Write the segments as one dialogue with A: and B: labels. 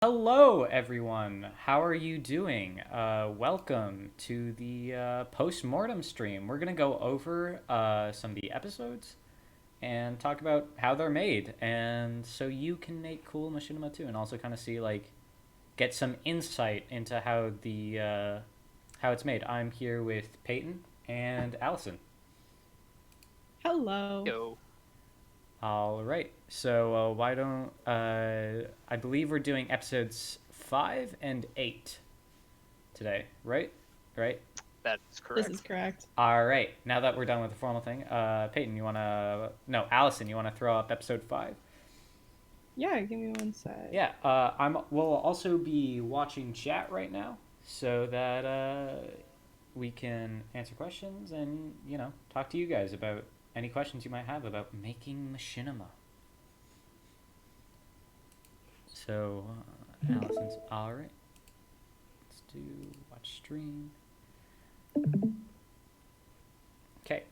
A: Hello, everyone. How are you doing? Welcome to the Post-Mortem stream. We're going to go over some of the episodes and talk about how they're made. And so you can make cool Machinima too, and also kind of see, get some insight into how it's made. I'm here with Payton and Alison.
B: Hello.
C: Yo.
A: All right. So why don't I believe we're doing episodes 5 and 8 today, right? Right.
C: That is correct.
B: This is correct.
A: All right. Now that we're done with the formal thing, Peyton, Allison, you wanna throw up episode 5?
B: Yeah, give me one sec.
A: Yeah. We'll also be watching chat right now, so that we can answer questions and talk to you guys about any questions you might have about making machinima. So, Allison's all right. Let's do watch stream. Okay.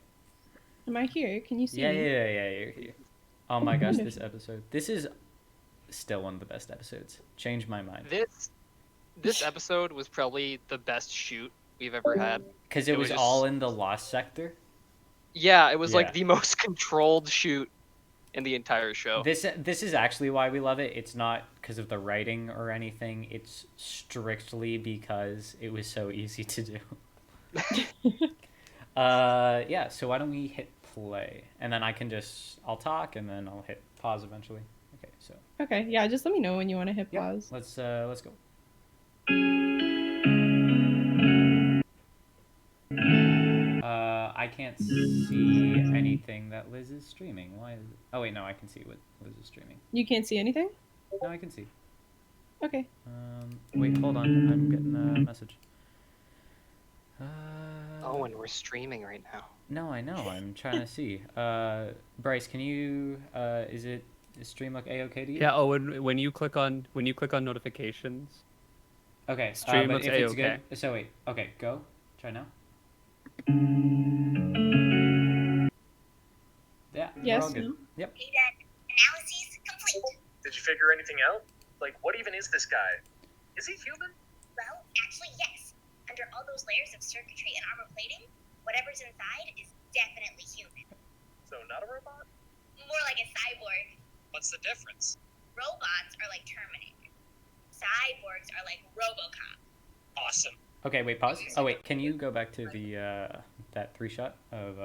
B: Am I here? Can you see
A: Yeah,
B: me?
A: you're here. Oh my gosh, this episode. This is still one of the best episodes. Changed my mind.
C: This episode was probably the best shoot we've ever had.
A: Because it was
C: just
A: all in the Lost Sector.
C: Yeah, it was
A: Yeah.
C: like the most controlled shoot in the entire show.
A: This is actually why we love it. It's not because of the writing or anything. It's strictly because it was so easy to do. Yeah, so why don't we hit play? And then I'll talk and then I'll hit pause eventually. Okay, so.
B: Okay, yeah, just let me know when you want to hit
A: Yeah,
B: pause.
A: let's go. I can't see anything that Liz is streaming. Why is it? Oh wait, no, I can see what Liz is streaming.
B: You can't see anything?
A: No, I can see.
B: Okay.
A: Wait, hold on. I'm getting a message.
C: Oh, and we're streaming right now.
A: No, I know. I'm trying to see. Bryce, can you? Is stream look a-okay to you?
D: Yeah. Oh, when you click on notifications.
A: Okay.
D: Stream
A: but
D: looks
A: if it's
D: a-okay.
A: good. So wait. Okay, go. Try now. Yeah.
B: Yes.
A: We're all good.
B: No?
A: Yep.
E: Analysis complete.
F: Did you figure anything out? Like, what even is this guy? Is he human?
E: Well, actually, yes. Under all those layers of circuitry and armor plating, whatever's inside is definitely human.
F: So, not a robot?
E: More like a cyborg.
F: What's the difference?
E: Robots are like Terminator. Cyborgs are like RoboCop.
F: Awesome.
A: Okay. Wait. Pause. Oh wait. Can you go back to the that 3-shot of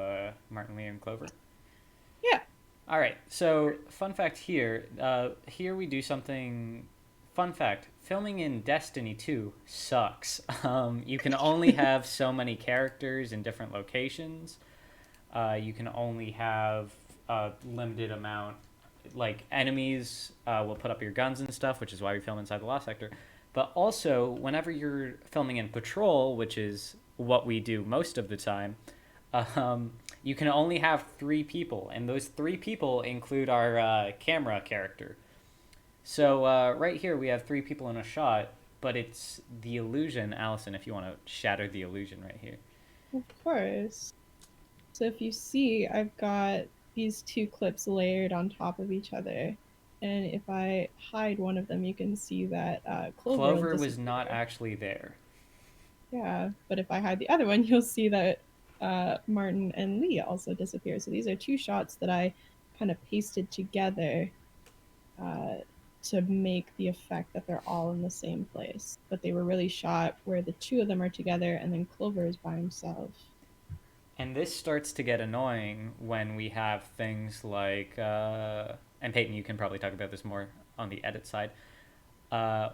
A: Martin, Lee, and Clover?
B: Yeah.
A: All right. So, fun fact here. Here we do something. Fun fact: filming in Destiny 2 sucks. You can only have so many characters in different locations. You can only have a limited amount. Like enemies will put up your guns and stuff, which is why we film inside the Lost Sector. But also, whenever you're filming in Patrol, which is what we do most of the time, you can only have 3 people, and those 3 people include our camera character. So right here we have 3 people in a shot, but it's the illusion. Allison, if you want to shatter the illusion right here.
B: Of course. So if you see, I've got these 2 clips layered on top of each other. And if I hide one of them, you can see that
A: Clover was not actually there.
B: Yeah, but if I hide the other one, you'll see that Martin and Lee also disappear. So these are 2 shots that I kind of pasted together to make the effect that they're all in the same place. But they were really shot where the 2 of them are together and then Clover is by himself.
A: And this starts to get annoying when we have things like, and Peyton, you can probably talk about this more on the edit side,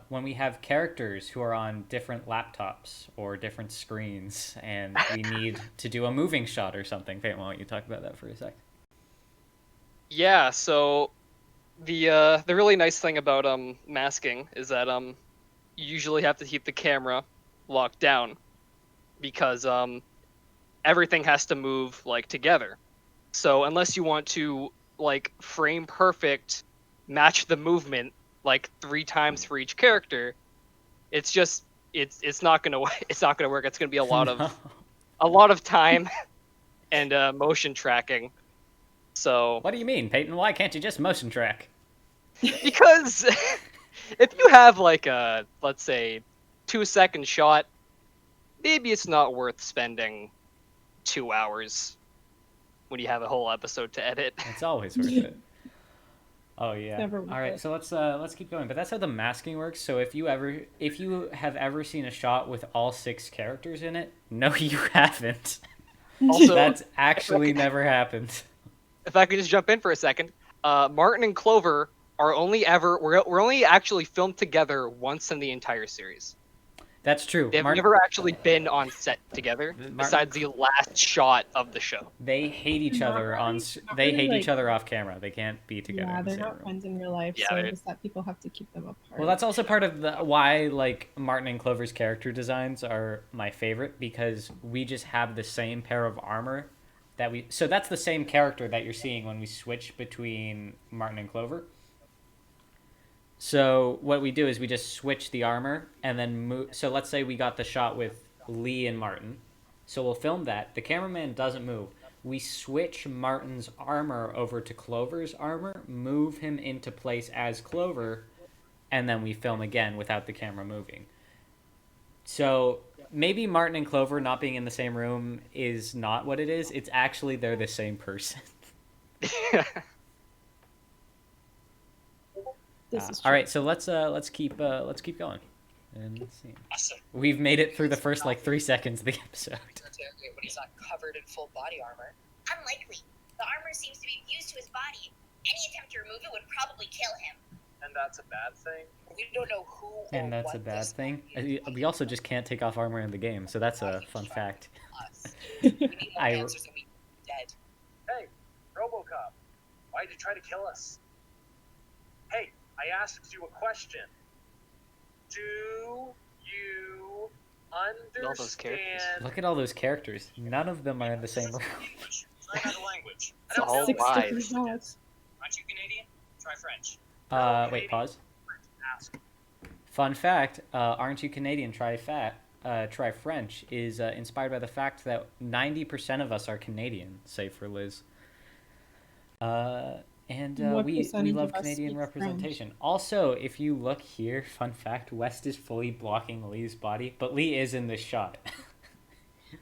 A: when we have characters who are on different laptops or different screens and we need to do a moving shot or something. Peyton, why don't you talk about that for a sec?
C: Yeah. So the really nice thing about masking is that you usually have to keep the camera locked down because everything has to move like together. So unless you want to like frame perfect match the movement like 3 times for each character, it's not gonna work. It's gonna be a lot of time and motion tracking. So
A: What do you mean, Peyton? Why can't you just motion track?
C: because if you have like a, let's say, 2-second shot, maybe it's not worth spending 2 hours when you have a whole episode to edit.
A: It's always worth it. Oh yeah.
B: Never worth
A: All right,
B: it.
A: so let's keep going. But that's how the masking works. So if you have ever seen a shot with all 6 characters in it, no, you haven't.
C: Also,
A: That's actually never happened.
C: if I could just jump in for a second, Martin and Clover are we're only actually filmed together once in the entire series.
A: That's true.
C: They've never actually been on set together, besides the last shot of the show.
A: They hate each
B: Not
A: other
B: really- not
A: They
B: really,
A: hate
B: like-
A: each other off camera. They can't be together.
B: Yeah,
A: in the
B: they're
A: same
B: not
A: room.
B: friends in real life,
C: Yeah,
B: so
C: they're-
B: just that people have to keep them apart.
A: Well, that's also part of why like Martin and Clover's character designs are my favorite, because we just have the same pair of armor so that's the same character that you're seeing when we switch between Martin and Clover. So what we do is we just switch the armor and then move. So let's say we got the shot with Lee and Martin. So we'll film that. The cameraman doesn't move. We switch Martin's armor over to Clover's armor, move him into place as Clover, and then we film again without the camera moving. So maybe Martin and Clover not being in the same room is not what it is. It's actually they're the same person.
B: This is
A: All right, so let's keep going. And let's see.
G: Awesome.
A: We've made it through the first like 3 seconds of the episode.
G: When he's not covered in full body armor.
E: Unlikely. The armor seems to be fused to his body. Any attempt to remove it would probably kill him.
F: And that's a bad thing.
G: We don't know who or
A: And that's a
G: what
A: bad
G: this
A: thing.
G: is.
A: We also just can't take off armor in the game, so that's a fun fact.
G: Us. We need more
A: I-
G: answers and we dead.
F: Hey, RoboCop, why'd you try to kill us? Hey, I asked you a question. Do you
C: All those characters.
F: understand?
A: Look at all those characters. None of them are in the same room.
F: English. Try another language. I
C: It's
F: don't
C: all
F: know.
B: 6 different
C: lies.
B: shots.
F: Aren't you Canadian? Try French.
A: Wait, pause.
F: Ask.
A: Fun fact, Aren't You Canadian? Try French is inspired by the fact that 90% of us are Canadian, save for Liz. And
B: What
A: we
B: percentage
A: love
B: of us
A: Canadian
B: speaks
A: representation. Also, if you look here, fun fact, West is fully blocking Lee's body, but Lee is in this shot.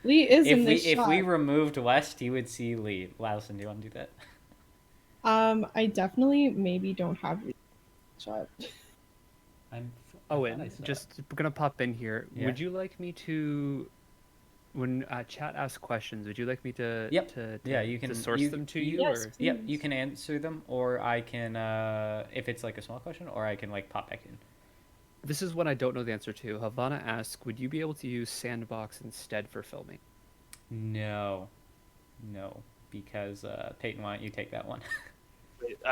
B: Lee is in this
A: If
B: shot.
A: we removed West, you would see Lee. Alison, do you want to do that?
B: I definitely maybe don't have Lee shot.
D: Owen, just gonna pop in here.
A: Yeah.
D: Would you like me to, when chat asks questions, would you like me to,
A: Yep.
D: to
A: Yeah, you can
D: source them to you,
B: Yes.
D: or
A: Yep, you can answer them, or I can, if it's like a small question, or I can like pop back in.
D: this is one I don't know the answer to. Havana asks, would you be able to use Sandbox instead for filming?
A: No, because Payton, why don't you take that one?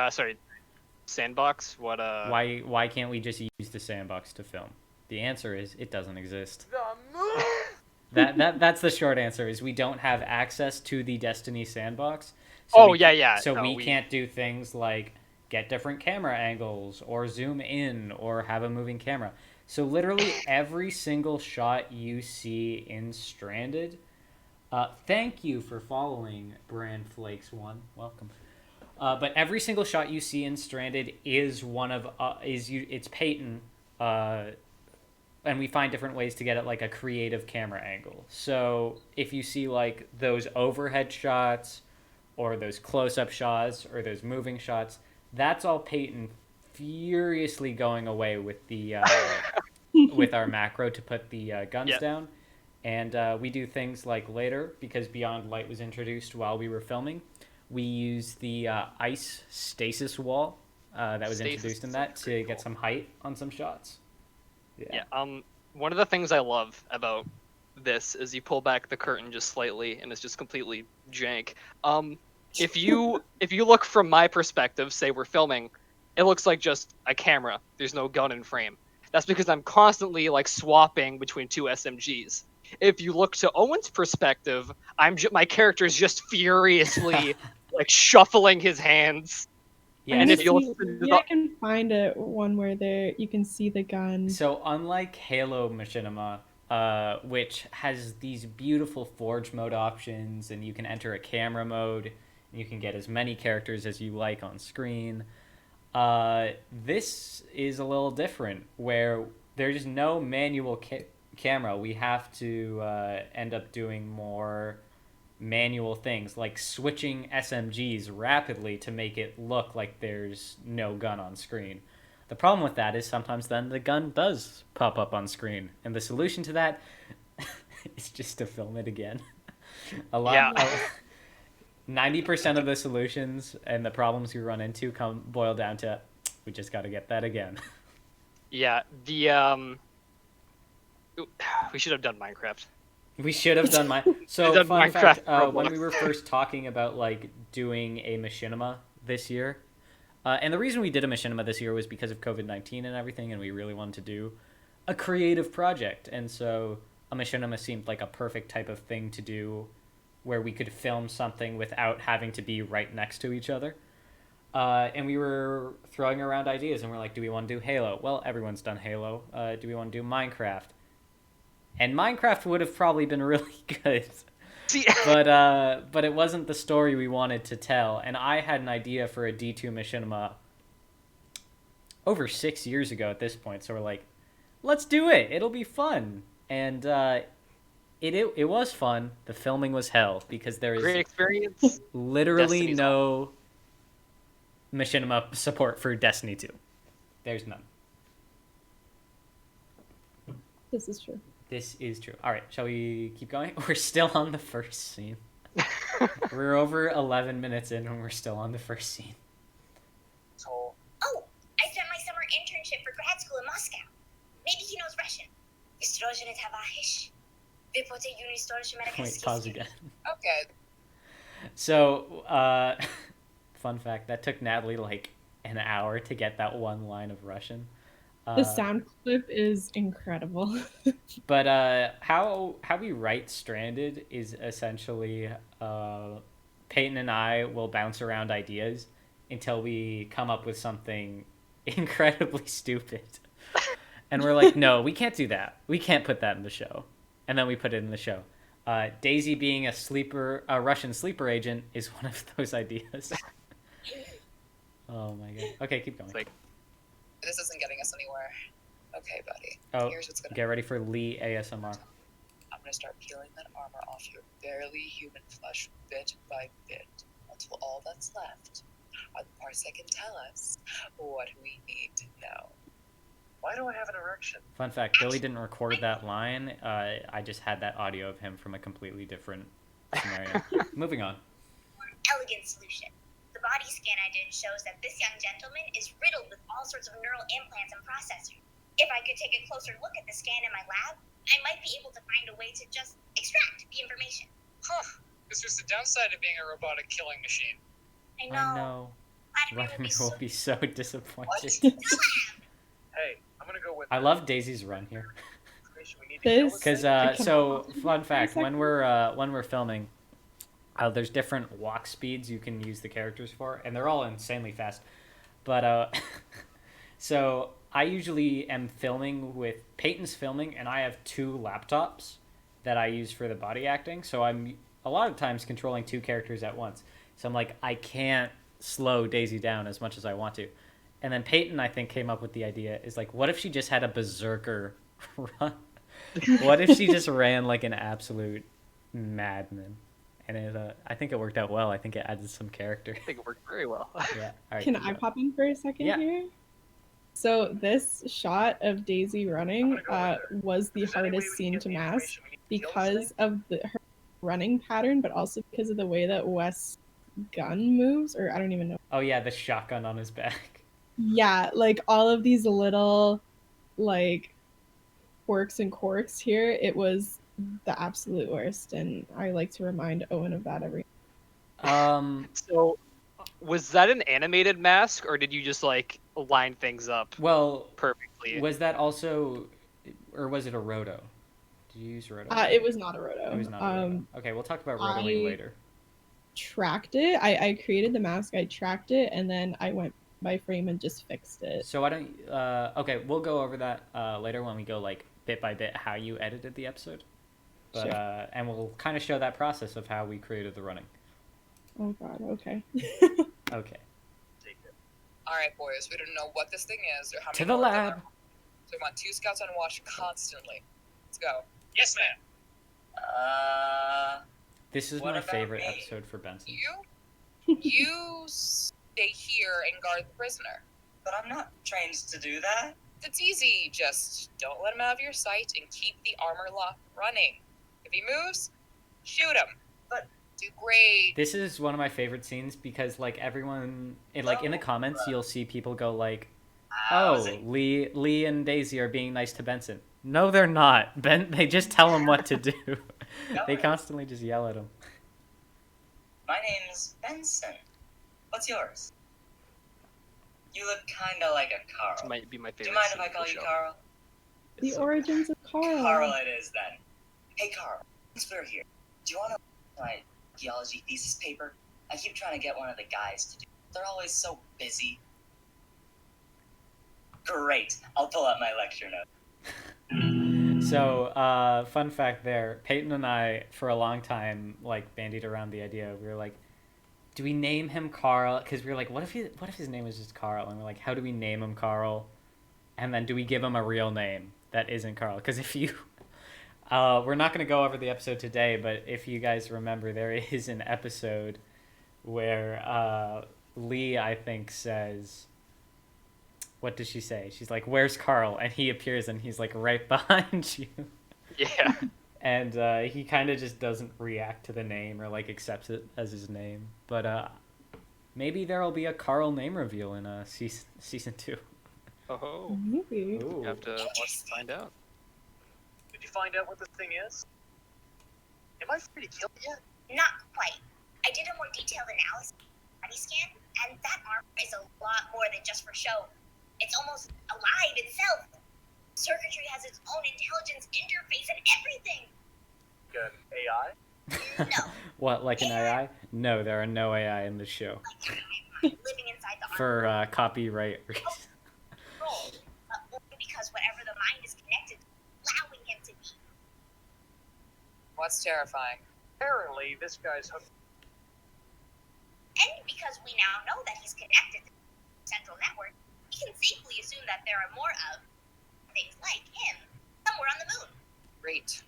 C: Sorry, Sandbox. What?
A: Why can't we just use the sandbox to film? The answer is it doesn't exist. That's the short answer. Is we don't have access to the Destiny sandbox.
C: Oh,
A: we,
C: yeah.
A: So
C: No,
A: we can't do things like get different camera angles or zoom in or have a moving camera. So literally every single shot you see in Stranded. Thank you for following Brand Flakes 1. Welcome. But every single shot you see in Stranded is it's Payton, and we find different ways to get it like a creative camera angle. So if you see like those overhead shots, or those close-up shots, or those moving shots, that's all Payton furiously going away with the with our macro to put the guns
C: Yep.
A: down. And we do things like later, because Beyond Light was introduced while we were filming, we use the ice stasis wall that was
C: Stasis
A: introduced in
C: is
A: that to
C: pretty
A: get
C: cool.
A: some height on some shots.
C: Yeah. One of the things I love about this is you pull back the curtain just slightly, and it's just completely jank. If you look from my perspective, say we're filming, it looks like just a camera. There's no gun in frame. That's because I'm constantly like swapping between two SMGs. If you look to Owen's perspective, my character's just furiously like shuffling his hands.
A: Yeah,
C: And
B: Let
C: if
B: me
C: you
B: see-
C: look to
B: maybe I can find one where you can see the gun.
A: So unlike Halo Machinima, which has these beautiful Forge mode options, and you can enter a camera mode, and you can get as many characters as you like on screen, This is a little different, where there's no manual camera. We have to end up doing more manual things, like switching SMGs rapidly to make it look like there's no gun on screen. The problem with that is sometimes then the gun does pop up on screen, and the solution to that is just to film it again. A lot.
C: Yeah.
A: 90% of the solutions and the problems we run into boil down to we just got to get that again.
C: Yeah, we should have done Minecraft.
A: We should have done So
C: Done
A: fun
C: Minecraft
A: fact,
C: Roblox.
A: when we were first talking about like doing a machinima this year, and the reason we did a machinima this year was because of COVID-19 and everything, and we really wanted to do a creative project, and so a machinima seemed like a perfect type of thing to do, where we could film something without having to be right next to each other. And we were throwing around ideas, and we're like, do we want to do Halo? Well, everyone's done Halo. Do we want to do Minecraft? And Minecraft would have probably been really good.
C: See,
A: but it wasn't the story we wanted to tell. And I had an idea for a D2 machinima over 6 years ago at this point. So we're like, let's do it. It'll be fun. And it was fun. The filming was hell because there
C: great
A: is
C: experience.
A: literally
C: Destiny's
A: no machinima support for Destiny 2. There's none.
B: This is true.
A: This is true. All right, shall we keep going? We're still on the first scene. We're over 11 minutes in and we're still on the first scene.
F: So,
E: Oh, I spent my summer internship for grad school in Moscow. Maybe he knows Russian.
A: Wait, pause again.
G: Okay.
A: So, fun fact, that took Natalie like an hour to get that one line of Russian.
B: The sound clip is incredible.
A: But how we write Stranded is essentially Payton and I will bounce around ideas until we come up with something incredibly stupid. And we're like, no, we can't do that. We can't put that in the show. And then we put it in the show. Daisy being a Russian sleeper agent is one of those ideas. Oh my god. Okay, keep going.
C: It's like,
G: This isn't getting us anywhere. Okay, buddy.
A: Oh,
G: Here's what's gonna
A: get ready for Lee ASMR.
G: I'm gonna start peeling that armor off your barely human flesh bit by bit until all that's left are the parts that can tell us what we need to know.
F: why do I have an erection?
A: Fun fact, Billy didn't record that line. I just had that audio of him from a completely different scenario. Moving on.
E: More elegant solution. The body scan I did shows that this young gentleman is riddled with all sorts of neural implants and processors. If I could take a closer look at the scan in my lab, I might be able to find a way to just extract the information.
H: Huh. This was the downside of being a robotic killing machine.
E: I
A: I know.
E: Vladimir
A: Vladimir will be so disappointed.
F: Hey, I'm gonna go with
A: I love Daisy's run here.
F: information we need to kill
B: This-
F: this
A: Because
F: thing.
A: so fun fact, when we're filming, there's different walk speeds you can use the characters for, and they're all insanely fast. But so I usually am filming with Payton's filming, and I have 2 laptops that I use for the body acting. So I'm a lot of times controlling 2 characters at once. So I'm like, I can't slow Daisy down as much as I want to. And then Payton, I think, came up with the idea is like, what if she just had a berserker run? What if she just ran like an absolute madman? And I think it worked out well. I think it added some character.
C: I think it worked very well.
A: Yeah. All right,
B: Can
A: keep
B: I
A: going.
B: pop in for a second
A: Yeah.
B: here? So this shot of Daisy running
F: I'm gonna go
B: was the
F: If there's any way
B: hardest
F: we can
B: scene
F: get
B: to
F: the
B: mask
F: information we need to kill this
B: because
F: thing,
B: of her running pattern, but also because of the way that Wes' gun moves, or I don't even know.
A: Oh yeah, the shotgun on his back.
B: Yeah, like all of these little like quirks and quirks here, it was the absolute worst, and I like to remind Owen of that every.
C: So, was that an animated mask, or did you just like line things up
A: Well,
C: perfectly?
A: was that also, or was it a roto? Did you use roto?
B: It was not a roto.
A: It was not a roto. Okay, we'll talk about rotoing later.
B: Tracked it. I created the mask, I tracked it, and then I went by frame and just fixed it.
A: So I don't. Okay, we'll go over that later when we go like bit by bit how you edited the episode. But
B: Sure.
A: and we'll kind of show that process of how we created the running.
B: Oh god, okay.
A: Okay.
F: take it.
G: Alright, boys, we don't know what this thing is or how many
A: To the
G: more of them
A: lab.
G: are. So we want 2 scouts on watch constantly. Let's go.
H: Yes, ma'am.
A: This is
I: What
A: my
I: about
A: favorite
I: me?
A: episode for Benson.
G: You stay here and guard the prisoner.
I: But I'm not trained to do that.
G: It's easy. Just don't let him out of your sight and keep the armor lock running. If he moves, shoot him.
I: But-
G: do great.
A: This is one of my favorite scenes because like everyone, in the comments, you'll see people go like, "Oh, Lee and Daisy are being nice to Benson." No, they're not. They just tell him what to do. They constantly just yell at him.
I: My name's Benson. What's yours? You look kinda like a Carl.
C: This might be my
I: Do
C: favorite.
I: you mind
C: scene
I: if I
C: of
I: call
C: the
I: you
C: show.
I: Carl?
B: The
C: It's so
B: origins of Carl.
I: Carl it is then. Hey Carl, since we're here, do you want to my geology thesis paper? I keep trying to get one of the guys to do. They're always so busy. Great. I'll pull out my lecture notes.
A: So, fun fact there, Peyton and I, for a long time, like, bandied around the idea. We were like, do we name him Carl? Because we were like, what if his name is just Carl? And we're like, how do we name him Carl? And then do we give him a real name that isn't Carl? Because if you... we're not going to go over the episode today, but if you guys remember, there is an episode where Lee, I think, says... What does she say? She's like, where's Carl? And he appears and he's like right behind you.
C: Yeah.
A: And he kind of just doesn't react to the name or like accepts it as his name. But maybe there'll be a Carl name reveal in season 2.
C: Oh,
B: Maybe.
A: Ooh.
C: you have to watch to find out.
F: Did you find out what this thing is? Am I free to kill it yet?
E: Not quite. I did a more detailed analysis body scan, and that armor is a lot more than just for show. It's almost alive itself. Circuitry has its own intelligence, interface, and everything.
F: Good. AI?
E: No,
A: What, like an AI? No, there are no AI in this show.
E: living inside the armor
A: For copyright reasons.
E: control, only because whatever the mind is connected to, allowing him to be.
G: What's terrifying?
F: Apparently, this guy's hooked.
E: And because we now know that he's connected to the central network, we can safely assume that there are more of things like him somewhere on the moon.
G: Great.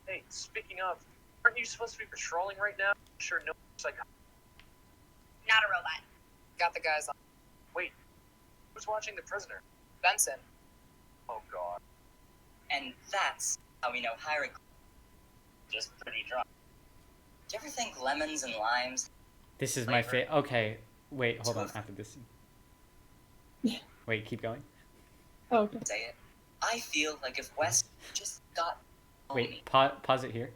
F: Hey, speaking of, aren't you supposed to be patrolling right now? Sure, no. Like,
E: Not a robot.
G: Got the guys on.
F: wait, who's watching the prisoner?
G: Benson.
F: Oh God.
I: And that's how we know hierarchy. Just pretty drunk. Do you ever think lemons and limes?
A: This is my favorite. Okay, wait, hold on. After this. Wait, keep going.
B: Oh, okay.
I: Say it. I feel like if West just got
A: Wait, pause it here.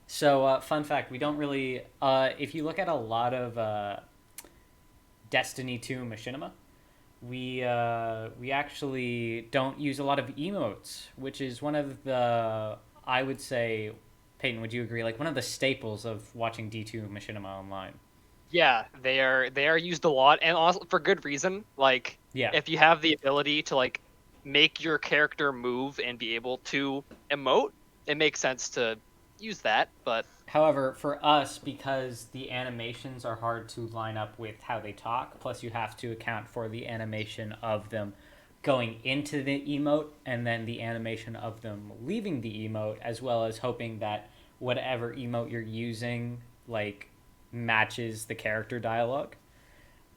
A: So, fun fact, we don't really... if you look at a lot of Destiny 2 Machinima, we actually don't use a lot of emotes, which is one of the, I would say, Peyton, would you agree, like one of the staples of watching D2 Machinima online?
C: Yeah, they are used a lot, and also for good reason. Like,
A: Yeah.
C: if you have the ability to like make your character move and be able to emote, it makes sense to use that. But
A: However, for us, because the animations are hard to line up with how they talk, plus you have to account for the animation of them going into the emote and then the animation of them leaving the emote, as well as hoping that whatever emote you're using, like, matches the character dialogue.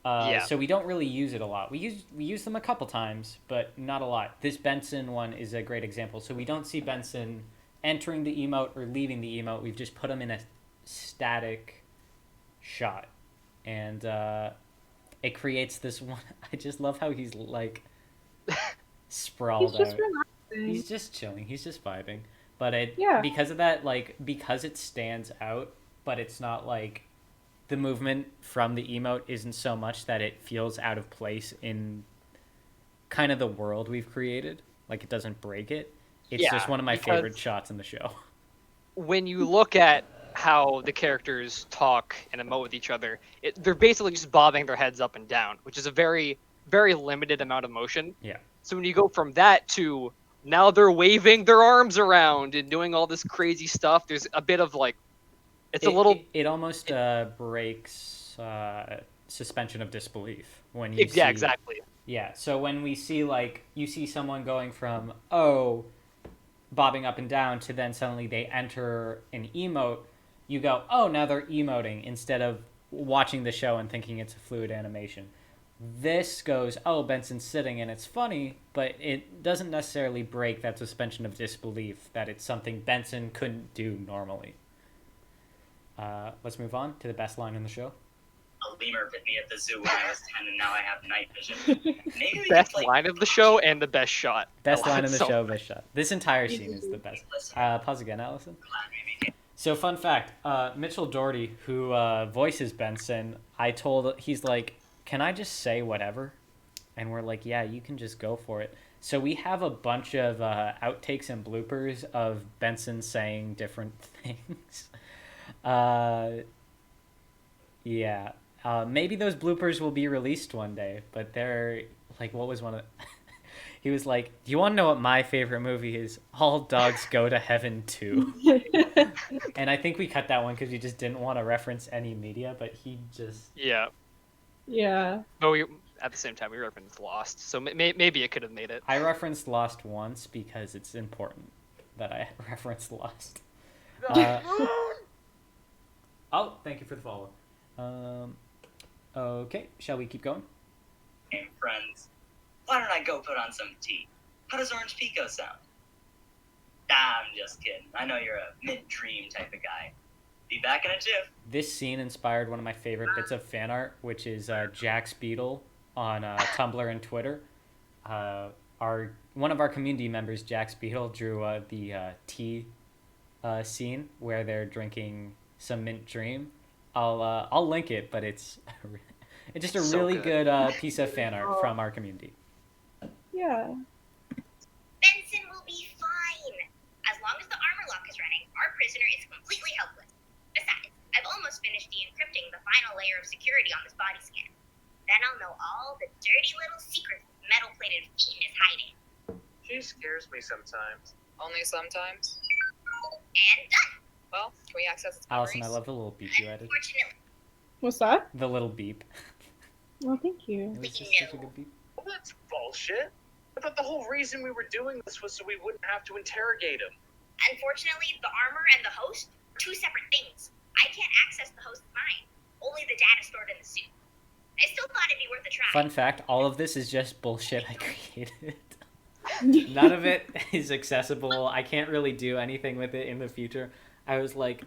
C: Yeah.
A: So we don't really use it a lot. We use them a couple times, but not a lot. This Benson one is a great example. So we don't see Benson entering the emote or leaving the emote. We've just put him in a static shot, and it creates this one. I just love how he's like sprawled
B: He's just
A: out.
B: relaxing.
A: He's just chilling. He's just vibing. But
B: Yeah.
A: because of that, like, because it stands out, but it's not like the movement from the emote isn't so much that it feels out of place in kind of the world we've created. Like, it doesn't break it. It's
C: Yeah,
A: just one of my
C: because-
A: favorite shots in the show.
C: when you look at how the characters talk and emote with each other, they're basically just bobbing their heads up and down, which is a very, very limited amount of motion.
A: Yeah.
C: So when you go from that to now they're waving their arms around and doing all this crazy stuff, there's a bit of like, it's a little.
A: It almost breaks suspension of disbelief when you
C: Yeah,
A: see,
C: exactly.
A: yeah. So when we see like you see someone going from oh bobbing up and down to then suddenly they enter an emote, you go, oh, now they're emoting instead of watching the show and thinking it's a fluid animation. This goes, oh, Benson's sitting and it's funny, but it doesn't necessarily break that suspension of disbelief that it's something Benson couldn't do normally. Let's move on to the best line in the show.
I: A lemur bit me at the zoo when I was 10 and now I have night vision. Maybe we
C: Best
I: can play
C: line of the show and the best shot.
A: Best
C: I love
A: line
C: it
A: in the
C: so
A: show,
C: much.
A: best shot. This entire scene is the best. Pause again, Alison. So, fun fact, Mitchell Doherty, who voices Benson, he's like, can I just say whatever? And we're like, yeah, you can just go for it. So we have a bunch of outtakes and bloopers of Benson saying different things. Yeah. Maybe those bloopers will be released one day, but they're like, what was one of he was like, do you want to know what my favorite movie is? All Dogs Go to Heaven Too. And I think we cut that one because we just didn't want to reference any media, but he just...
C: Yeah.
B: Yeah.
C: But we, at the same time, we referenced Lost, so maybe it could have made it.
A: I referenced Lost once because it's important that I referenced Lost. Oh, thank you for the follow. Okay, shall we keep going?
I: Hey, friends. Why don't I go put on some tea? How does Orange Pico sound? I'm just kidding. I know you're a mid-dream type of guy. Be back in a jiff.
A: This scene inspired one of my favorite bits of fan art, which is Jack's Beetle on Tumblr and Twitter. One of our community members, Jack's Beetle, drew the tea scene where they're drinking some mint dream. I'll link it, but it's just a
C: So
A: really
C: good.
A: good piece of fan art from our community.
B: Yeah.
E: Benson will be fine. As long as the armor lock is running, our prisoner is completely helpless. Besides, I've almost finished de-encrypting the final layer of security on this body scan. Then I'll know all the dirty little secrets this metal-plated fiend is hiding.
F: She scares me sometimes.
G: Only sometimes.
E: And done.
G: Well, can we access its
A: Allison,
G: memories?
A: I love the little beep you added.
E: Unfortunately,
B: What's that?
A: The little beep.
B: Well, thank you.
A: It was just such a good beep.
F: Well, that's bullshit. I thought the whole reason we were doing this was so we wouldn't have to interrogate him.
E: unfortunately, the armor and the host are two separate things. I can't access the host's mind. Only the data stored in the suit. I still thought it'd be worth a try.
A: Fun fact, all of this is just bullshit I created. None of it is accessible. I can't really do anything with it in the future. I was like,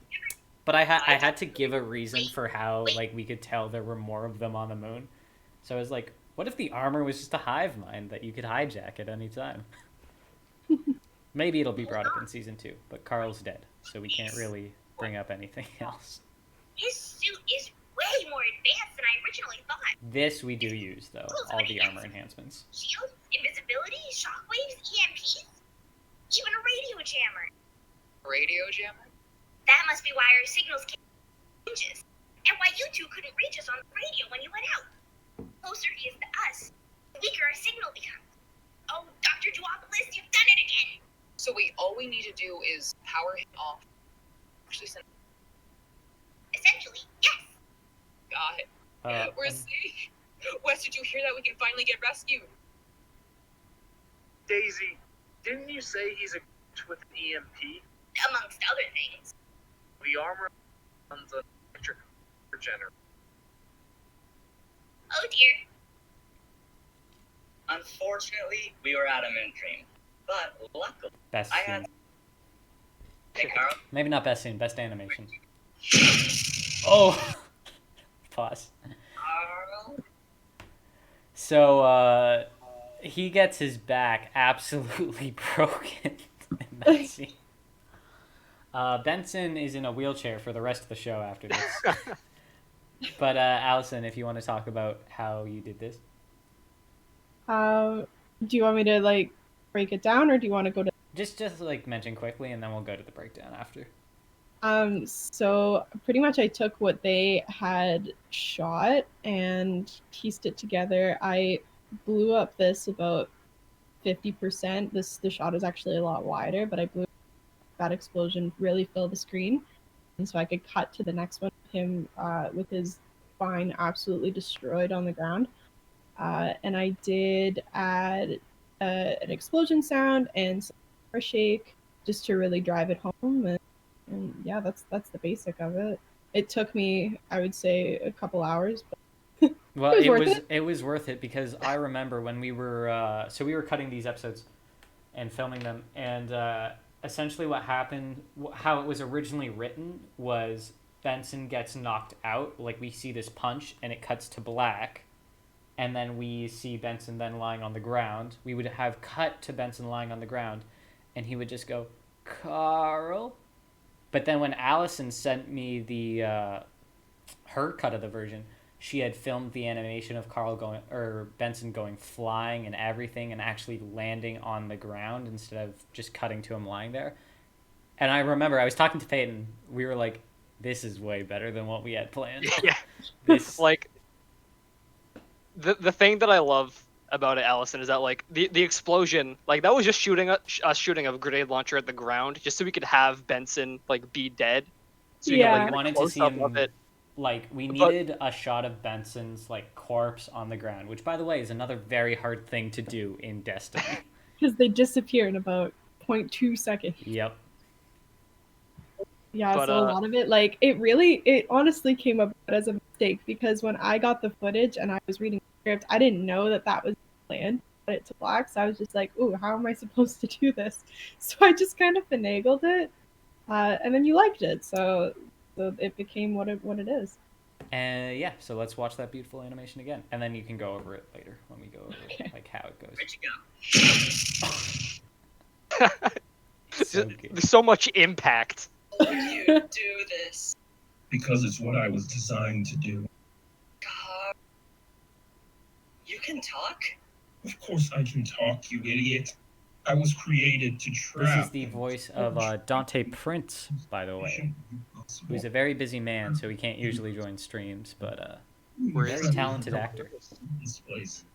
A: but I had to give a reason for how like we could tell there were more of them on the moon. So I was like, what if the armor was just a hive mind that you could hijack at any time? Maybe it'll be brought up in season 2, but Carl's dead, so we can't really bring up anything else.
E: His suit is way more advanced than I originally thought.
A: This we do use though, all the armor enhancements.
E: Shield, invisibility, shockwaves, EMPs, even a radio jammer.
G: Radio jammer?
E: That must be why our signals can't changes, and why you two couldn't reach us on the radio when you went out. The closer he is to us, the weaker our signal becomes. Oh, Dr. Duopolis, you've done it again!
G: So wait, all we need to do is power him off. Actually,
E: Essentially, yes.
G: got it. We're
A: And
G: safe. Wes, did you hear that? We can finally get rescued.
F: Daisy, didn't you say he's equipped with an EMP?
E: Amongst other things.
F: The armor runs an electric generator.
E: Oh dear.
I: Unfortunately, we were at a mint dream. But luckily,
A: best
I: I had...
A: scene.
I: Hey, Carl.
A: Maybe not best scene, best animation. Oh! Pause.
I: Carl?
A: So, he gets his back absolutely broken in that scene. Benson is in a wheelchair for the rest of the show after this. But, Allison, if you want to talk about how you did this.
B: Do you want me to like break it down, or do you want to go to?
A: Just like mention quickly, and then we'll go to the breakdown after.
B: So pretty much I took what they had shot and pieced it together. I blew up this about 50%. The shot is actually a lot wider, but I blew that explosion really filled the screen, and so I could cut to the next one. Him with his spine absolutely destroyed on the ground. And I did add an explosion sound and some camera shake just to really drive it home. And yeah, that's the basic of it. It took me, I would say, a couple hours, but
A: Well,
B: it was worth it.
A: it was worth it because I remember when we were we were cutting these episodes and filming them, and essentially what happened, how it was originally written was Benson gets knocked out, like we see this punch and it cuts to black, and then we see Benson then lying on the ground. We would have cut to Benson lying on the ground, and he would just go, Carl. But then when Alison sent me the her cut of the version, she had filmed the animation of Benson going flying and everything, and actually landing on the ground instead of just cutting to him lying there. And I remember I was talking to Payton. We were like, "This is way better than what we had planned."
C: Yeah.
A: This
C: Like, the thing that I love about it, Allison, is that like the explosion, like that was just shooting a grenade launcher at the ground just so we could have Benson like be dead. So
B: Yeah.
C: we
A: we wanted to see
C: close-up
A: him.
C: of it.
A: Like we
C: But-
A: needed a shot of Benson's like corpse on the ground, which by the way is another very hard thing to do in Destiny.
B: Because they disappear in about 0.2 seconds.
A: Yep.
B: Yeah,
C: But,
B: so a lot of it, like, it honestly came up as a mistake because when I got the footage and I was reading the script, I didn't know that was planned, but it to black, so I was just like, ooh, how am I supposed to do this? So I just kind of finagled it, and then you liked it, so it became what it is.
A: And yeah, so let's watch that beautiful animation again, and then you can go over it later when we go over
B: Okay.
A: like how it goes.
I: Where'd you go?
A: So good.
C: There's so much impact.
G: You do this.
J: Because it's what I was designed to do.
G: God.
I: You can talk?
J: Of course I can talk, you idiot. I was created to trap.
A: This is the voice of Dante Prince, by the way, who's a very busy man, so he can't usually join streams, but very talented actor.
J: This place.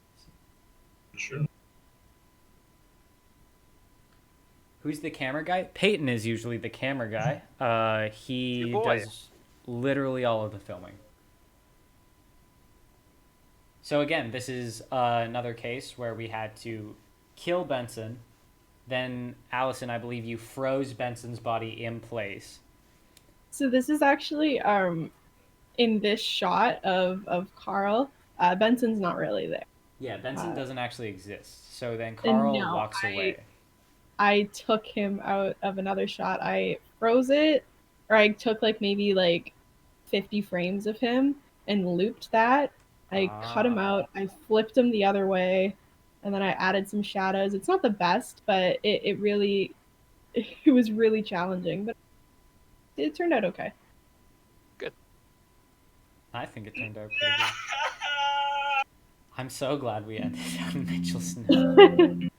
J: Sure.
A: Who's the camera guy? Payton is usually the camera guy. He
C: Your boy.
A: does literally all of the filming. So again, this is another case where we had to kill Benson. Then, Allison, I believe you froze Benson's body in place.
B: So this is actually in this shot of Carl, Benson's not really there.
A: Yeah, Benson doesn't actually exist. So then Carl
B: no,
A: walks away.
B: I took him out of another shot. I froze it, or I took like maybe like 50 frames of him and looped that. I cut him out. I flipped him the other way, and then I added some shadows. It's not the best, but it really, it was really challenging, but it turned out okay.
A: I think it turned out pretty good. I'm so glad we ended on Mitchell Snow.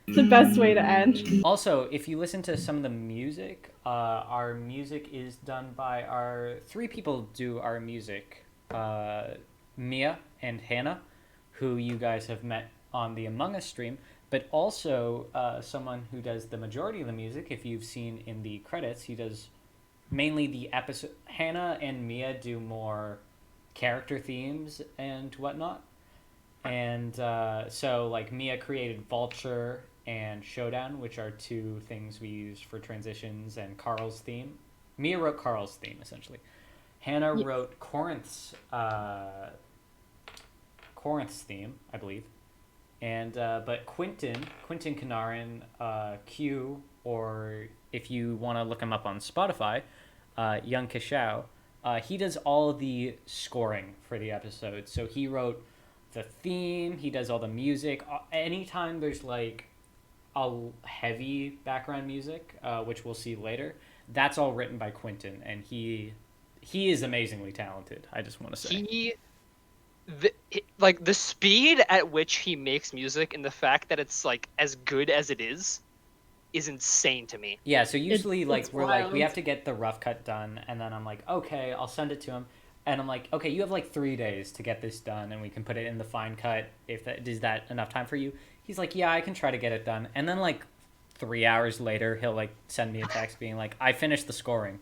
B: It's the best way to end.
A: Also, if you listen to some of the music, our music is done by our three people do our music. Mia and Hannah, who you guys have met on the Among Us stream, but also someone who does the majority of the music. If you've seen in the credits, he does mainly the episode. Hannah and Mia do more character themes and whatnot. And so, like, Mia created Vulture and Showdown, which are two things we use for transitions, and Carl's theme. Mia wrote Carl's theme, essentially. Hannah wrote Corinth's theme, I believe. And but Quentin Canarin, Q, or if you want to look him up on Spotify, Young Kishao, he does all the scoring for the episode. So he wrote the theme, he does all the music. Anytime there's like a heavy background music, which we'll see later, that's all written by Quentin, and he is amazingly talented. I just want to say the speed at which he makes music and the fact that it's like as good as it is insane to me. Yeah, so usually
B: It's
A: we're like, we
B: wild.
A: have to get the rough cut done, and then I'm like, okay, I'll send it to him, and I'm like, okay, you have like 3 days to get this done, and we can put it in the fine cut. Is that enough time for you? He's like, yeah, I can try to get it done, and then like 3 hours later, he'll like send me a text being like, I finished the scoring,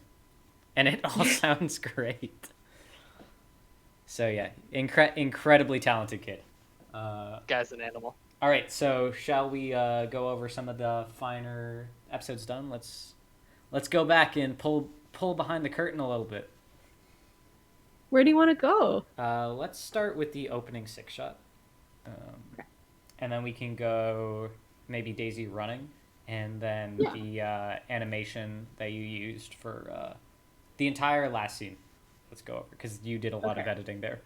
A: and it all sounds great. So yeah, incredibly talented kid.
C: Guy's an animal.
A: All right, so shall we go over some of the finer episodes done? Let's go back and pull behind the curtain a little bit.
B: Where do you want to go?
A: Let's start with the opening 6 shot, and then we can go maybe Daisy running, and then the animation that you used for the entire last scene. Let's go over because you did a lot of editing there.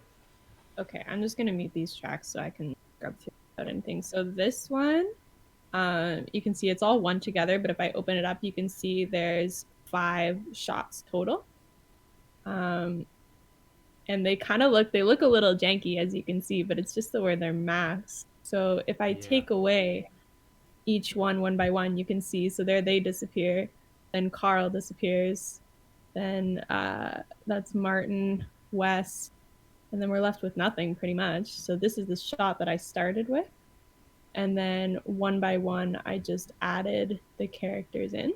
B: Okay, I'm just gonna mute these tracks so I can grab through without anything. So this one, you can see it's all one together, but if I open it up, you can see there's 5 shots total. And they kind of look a little janky, as you can see, but it's just the way they're masked. So if I take away each one by one, you can see, so there they disappear, then Carl disappears, then that's Martin, Wes, and then we're left with nothing pretty much. So this is the shot that I started with, and then one by one I just added the characters in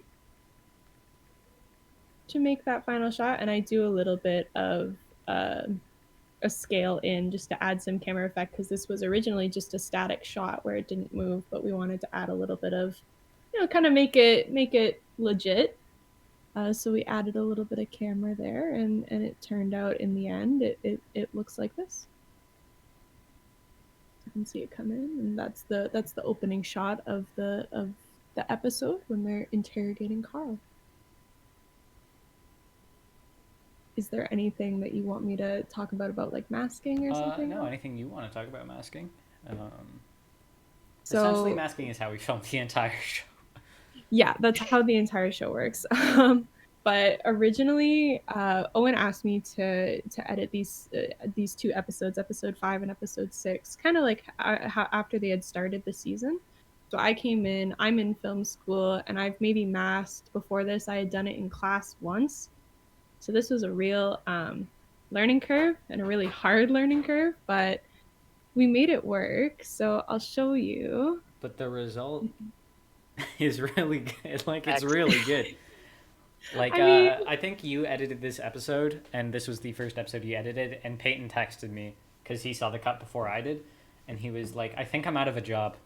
B: to make that final shot, and I do a little bit of a scale in just to add some camera effect, because this was originally just a static shot where it didn't move, but we wanted to add a little bit of, kind of make it legit. So we added a little bit of camera there, and it turned out in the end it looks like this. You can see it come in, and that's the opening shot of the episode when they're interrogating Carl. Is there anything that you want me to talk about like masking or something?
A: No, anything you want to talk about masking.
B: So
A: essentially, masking is how we filmed the entire show.
B: Yeah, that's how the entire show works. But originally, Owen asked me to edit these 2 episodes, episode 5 and episode 6, kind of like after they had started the season. So I came in, I'm in film school, and I've maybe masked before this. I had done it in class once. So this was a real learning curve, and a really hard learning curve, but we made it work. So I'll show you.
A: But the result is really good. Like, it's really good. Like, I think you edited this episode, and this was the first episode you edited, and Payton texted me because he saw the cut before I did, and he was like, I think I'm out of a job.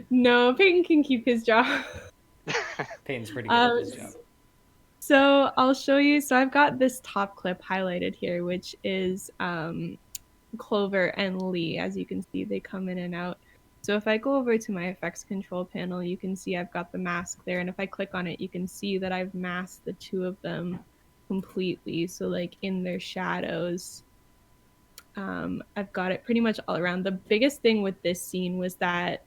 B: No, Payton can keep his job.
A: Payton's pretty good at his job.
B: So I'll show you. So I've got this top clip highlighted here, which is Clover and Lee. As you can see, they come in and out. So if I go over to my effects control panel, you can see I've got the mask there. And if I click on it, you can see that I've masked the 2 of them completely. So like in their shadows, I've got it pretty much all around. The biggest thing with this scene was that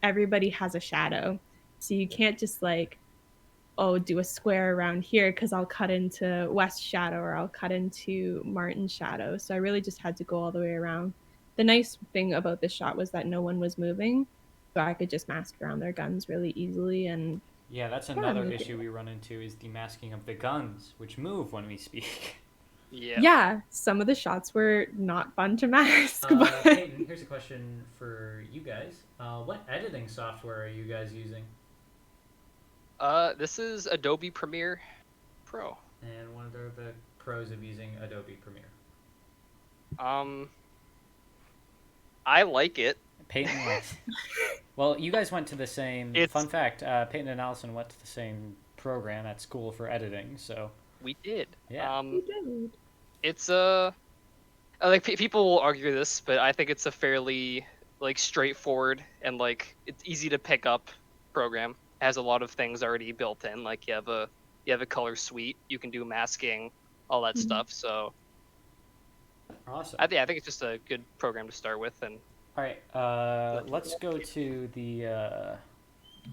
B: everybody has a shadow. So you can't just like, do a square around here because I'll cut into West's shadow or I'll cut into Martin's shadow. So I really just had to go all the way around. The nice thing about this shot was that no one was moving, so I could just mask around their guns really easily. And
A: yeah, that's another issue we run into, is the masking of the guns, which move when we speak.
B: Yeah, some of the shots were not fun to mask. But
A: Payton, here's a question for you guys. What editing software are you guys using?
C: This is Adobe Premiere Pro.
A: And what are the pros of using Adobe Premiere?
C: I like it.
A: Payton likes it. Well, you guys went to the same... Fun fact, Payton and Alison went to the same program at school for editing, so...
C: We did.
A: Yeah.
B: we did.
C: It's like people will argue this, but I think it's a fairly like straightforward and like it's easy to pick up program. It has a lot of things already built in. Like you have a color suite, you can do masking, all that stuff. So
A: awesome.
C: I think it's just a good program to start with. And
A: all right, let's go to the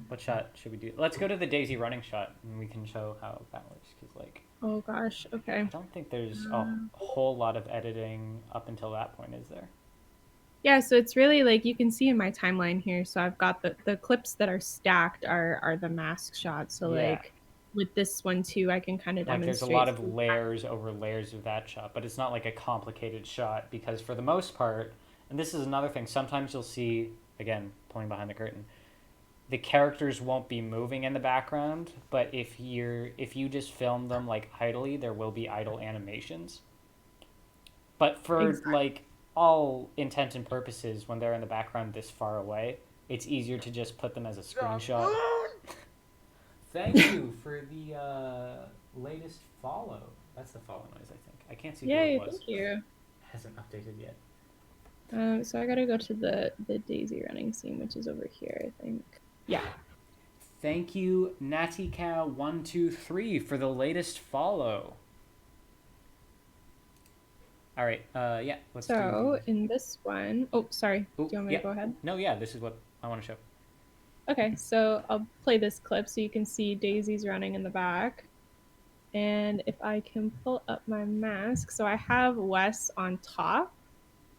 A: what shot should we do? Let's go to the Daisy running shot, and we can show how that works. Cause like,
B: oh gosh, okay.
A: I don't think there's a whole lot of editing up until that point, is there?
B: Yeah, so it's really like you can see in my timeline here. So I've got the clips that are stacked are the mask shots. So like with this one too, I can kind of demonstrate.
A: There's a lot of layers over layers of that shot, but it's not like a complicated shot because for the most part, and this is another thing, sometimes you'll see, again, pulling behind the curtain, the characters won't be moving in the background, but if you just film them like idly, there will be idle animations. But for
B: Exactly.
A: like all intent and purposes, when they're in the background this far away, it's easier to just put them as a screenshot. Thank you for the latest follow. That's the follow noise, I think. I can't see who
B: Yay,
A: it was.
B: thank you.
A: Hasn't updated yet.
B: So I gotta go to the daisy running scene, which is over here, I think. Yeah.
A: Thank you, NattyCow123, for the latest follow. All right, yeah, let's
B: So in this one, oh, sorry.
A: Ooh,
B: Do you want me
A: yeah.
B: to go ahead?
A: No, yeah, this is what I want to show.
B: Okay, so I'll play this clip so you can see Daisy's running in the back. And if I can pull up my mask, so I have Wes on top.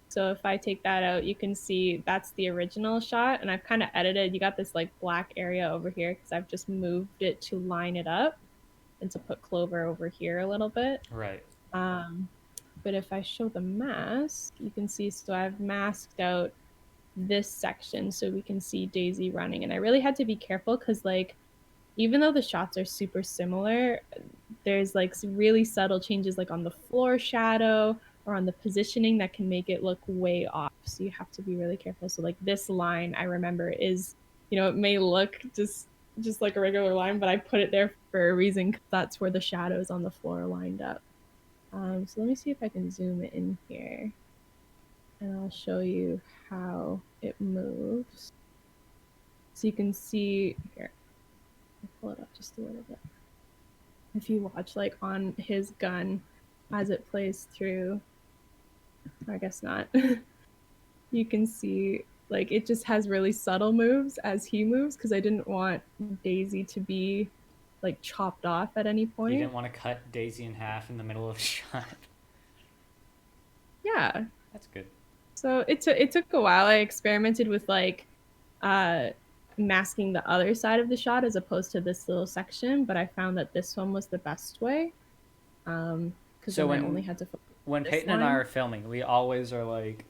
B: So if I take that out, you can see that's the original shot, and I've kind of edited. You got this like black area over here because I've just moved it to line it up and to put Clover over here a little bit.
A: Right.
B: But if I show the mask, you can see, so I've masked out this section so we can see Daisy running. And I really had to be careful because like, even though the shots are super similar, there's like some really subtle changes like on the floor shadow or on the positioning that can make it look way off. So you have to be really careful. So like this line I remember is, it may look just like a regular line, but I put it there for a reason because that's where the shadows on the floor lined up. So let me see if I can zoom in here and I'll show you how it moves. So you can see here, I'll pull it up just a little bit. If you watch like on his gun as it plays through, I guess not, you can see like it just has really subtle moves as he moves because I didn't want Daisy to be like chopped off at any point.
A: You didn't want to cut Daisy in half in the middle of a shot.
B: Yeah.
A: That's good.
B: So it took a while. I experimented with like masking the other side of the shot as opposed to this little section, but I found that this one was the best way. Because
A: So
B: I only had to focus
A: when
B: this
A: Payton and I
B: line.
A: are filming, we always are like,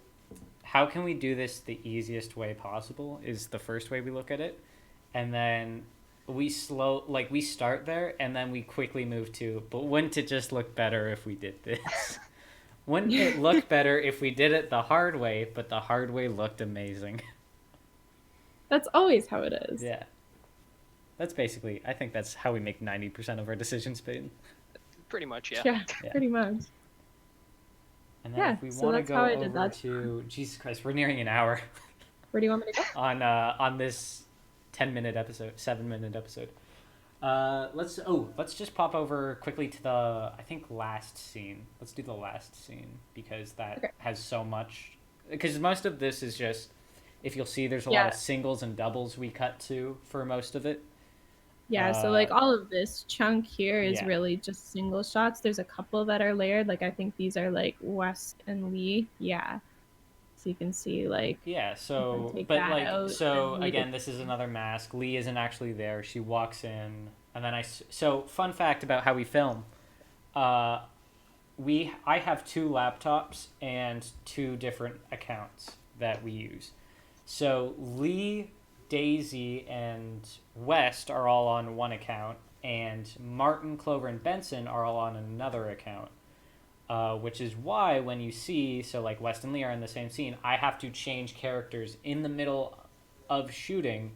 A: how can we do this the easiest way possible is the first way we look at it. And then we start there and then we quickly move to, but wouldn't it just look better if we did this? Wouldn't it look better if we did it the hard way, but the hard way looked amazing?
B: That's always how it is.
A: Yeah. That's basically, I think that's how we make 90% of our decisions, Payton.
C: Pretty much, yeah.
B: Yeah,
A: Yeah.
B: pretty much.
A: And then
B: Yeah,
A: if we
B: so
A: want to
B: that's
A: go
B: how I did
A: over
B: that.
A: to, Jesus Christ, we're nearing an hour
B: Where do you want me to go?
A: on this 7-minute episode. Let's just pop over quickly to the, I think, last scene. Let's do the last scene because that has so much, because most of this is just, if you'll see, there's a lot of singles and doubles we cut to for most of it.
B: Yeah, so like all of this chunk here is really just single shots. There's a couple that are layered. Like I think these are like Wes and Lee. Yeah. So you can see like
A: so again, this is another mask. Lee isn't actually there. She walks in, and then so fun fact about how we film. I have 2 laptops and 2 different accounts that we use. So Lee, Daisy, and West are all on one account, and Martin, Clover, and Benson are all on another account. Which is why when you see, so like West and Lee are in the same scene, I have to change characters in the middle of shooting,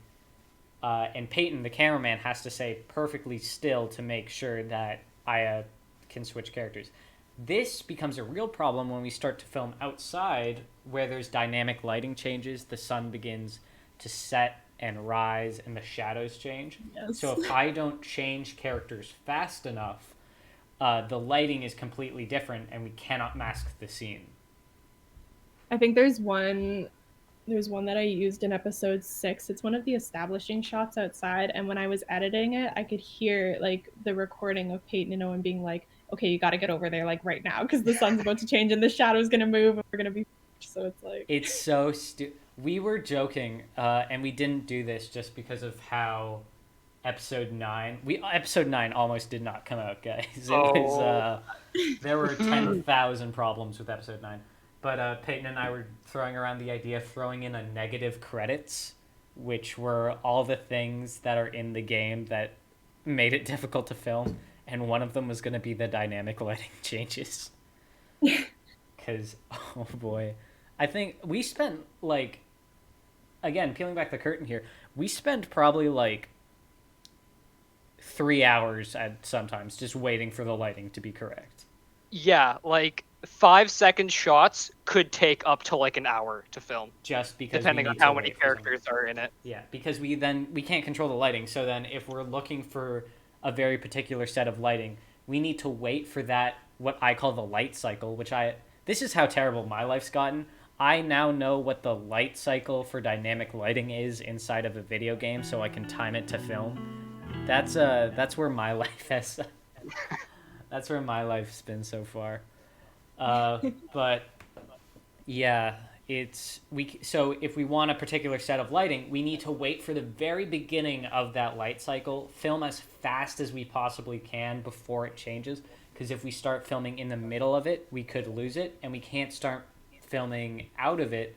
A: and Payton, the cameraman, has to stay perfectly still to make sure that I can switch characters. This becomes a real problem when we start to film outside, where there's dynamic lighting changes, the sun begins to set and rise, and the shadows change.
B: Yes.
A: So if I don't change characters fast enough, the lighting is completely different and we cannot mask the scene.
B: I think there's one that I used in episode 6. It's one of the establishing shots outside, and when I was editing it, I could hear like the recording of Payton and Eoin being like, okay, you got to get over there like right now because the sun's about to change and the shadow's going to move and we're going to be, so it's like, it's
A: so we were joking, and we didn't do this just because of how episode 9 almost did not come out, guys. It was there were 10,000 problems with episode 9, but Payton and I were throwing around the idea of throwing in a negative credits, which were all the things that are in the game that made it difficult to film, and one of them was going to be the dynamic lighting changes. because oh boy, I think we spent like, again, peeling back the curtain here, we spent probably like 3 hours at sometimes just waiting for the lighting to be correct.
C: Yeah, like 5-second shots could take up to like an hour to film,
A: Just because
C: depending
A: we
C: on
A: need to
C: how many
A: wait for something.
C: characters are in it.
A: Yeah, because we can't control the lighting. So then if we're looking for a very particular set of lighting, we need to wait for that, what I call the light cycle, this is how terrible my life's gotten. I now know what the light cycle for dynamic lighting is inside of a video game, so I can time it to film. That's where my life has that's where my life's been so far. But yeah, so if we want a particular set of lighting, we need to wait for the very beginning of that light cycle, film as fast as we possibly can before it changes, because if we start filming in the middle of it, we could lose it, and we can't start filming out of it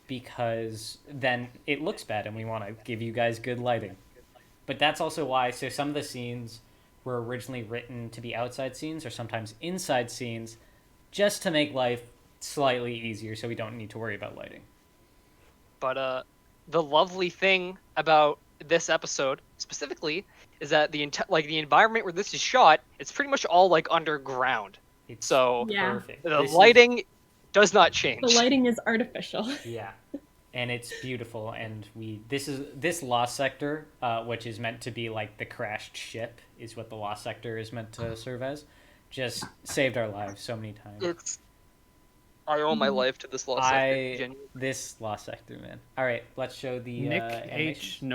A: because then it looks bad and we want to give you guys good lighting. But that's also why, so some of the scenes were originally written to be outside scenes or sometimes inside scenes, just to make life slightly easier so we don't need to worry about lighting.
C: But the lovely thing about this episode specifically is that the environment where this is shot, it's pretty much all like underground.
A: It's
C: So
A: perfect.
C: the lighting does not change.
B: The lighting is artificial.
A: Yeah. And it's beautiful, and this lost sector, which is meant to be like the crashed ship, is what the lost sector is meant to serve as. Just saved our lives so many times.
C: I owe my life to this lost sector.
A: This lost sector, man. All right, let's show the
D: Nick
A: animation.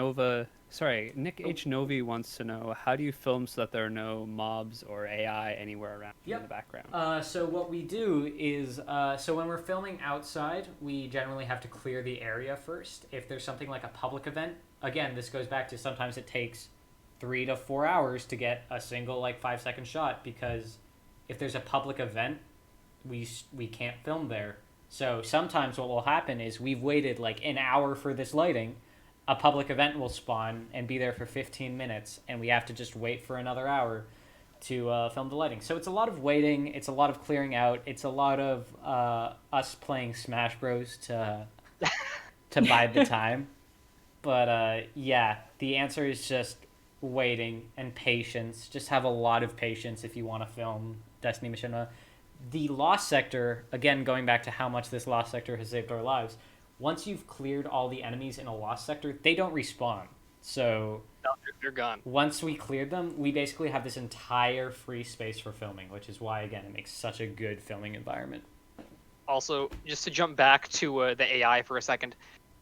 D: Nick H. Novi wants to know, how do you film so that there are no mobs or AI anywhere around in the background?
A: So what we do is, so when we're filming outside, we generally have to clear the area first. If there's something like a public event, again, this goes back to sometimes it takes 3 to 4 hours to get a single like 5-second shot, because if there's a public event, we can't film there. So sometimes what will happen is we've waited like an hour for this lighting. A public event will spawn and be there for 15 minutes, and we have to just wait for another hour to film the lighting. So it's a lot of waiting, it's a lot of clearing out, it's a lot of us playing Smash Bros. to bide the time. But yeah, the answer is just waiting and patience. Just have a lot of patience if you want to film Destiny Machinima. The Lost Sector, again, going back to how much this Lost Sector has saved our lives, once you've cleared all the enemies in a Lost Sector, they don't respawn. So
C: No, they're gone.
A: once we cleared them, we basically have this entire free space for filming, which is why, again, it makes such a good filming environment.
C: Also, just to jump back to the AI for a second,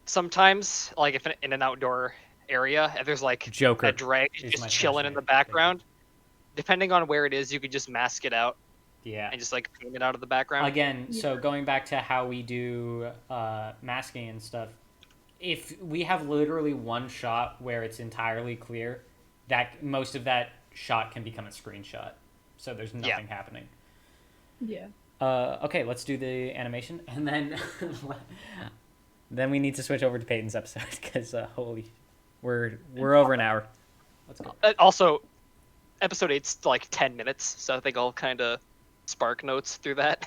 C: sometimes, like if in an outdoor area, if there's like
A: Joker
C: a drag
A: is
C: just
A: my
C: chilling
A: first
C: in the
A: name.
C: background, depending on where it is, you could just mask it out
A: Yeah.
C: and just like paint it out of the background.
A: Again, so going back to how we do masking and stuff, if we have literally one shot where it's entirely clear, that most of that shot can become a screenshot. So there's nothing happening.
B: Yeah.
A: Okay, let's do the animation, and then we need to switch over to Payton's episode because we're over an hour. Let's go.
C: Also, episode 8's like 10 minutes, so I think I'll kind of spark notes through that.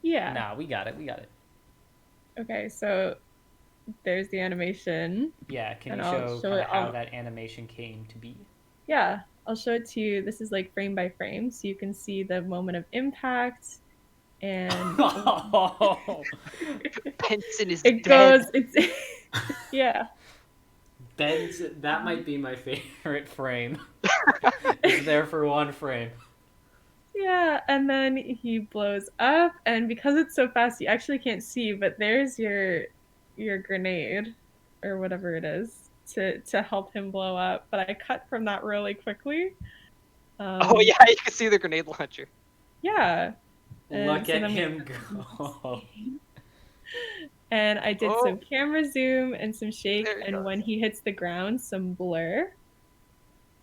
B: Yeah.
A: Nah, we got it.
B: Okay, so there's the animation.
A: Yeah, can
B: And
A: you
B: I'll
A: show
B: show
A: kinda
B: it
A: how
B: on-
A: that animation came to be?
B: Yeah, I'll show it to you. This is like frame by frame, so you can see the moment of impact, and
C: Benson is
B: it
C: dead.
B: goes. It's yeah.
A: That might be my favorite frame. It's there for one frame.
B: Yeah, and then he blows up, and because it's so fast, you actually can't see. But there's your grenade, or whatever it is, to help him blow up. But I cut from that really quickly.
C: Oh yeah, you can see the grenade launcher.
B: Yeah.
A: Look
B: so
A: at
B: then we-
A: him go.
B: And I did
C: Oh.
B: some camera zoom and some shake,
C: There you
B: and
C: go.
B: when he hits the ground, some blur.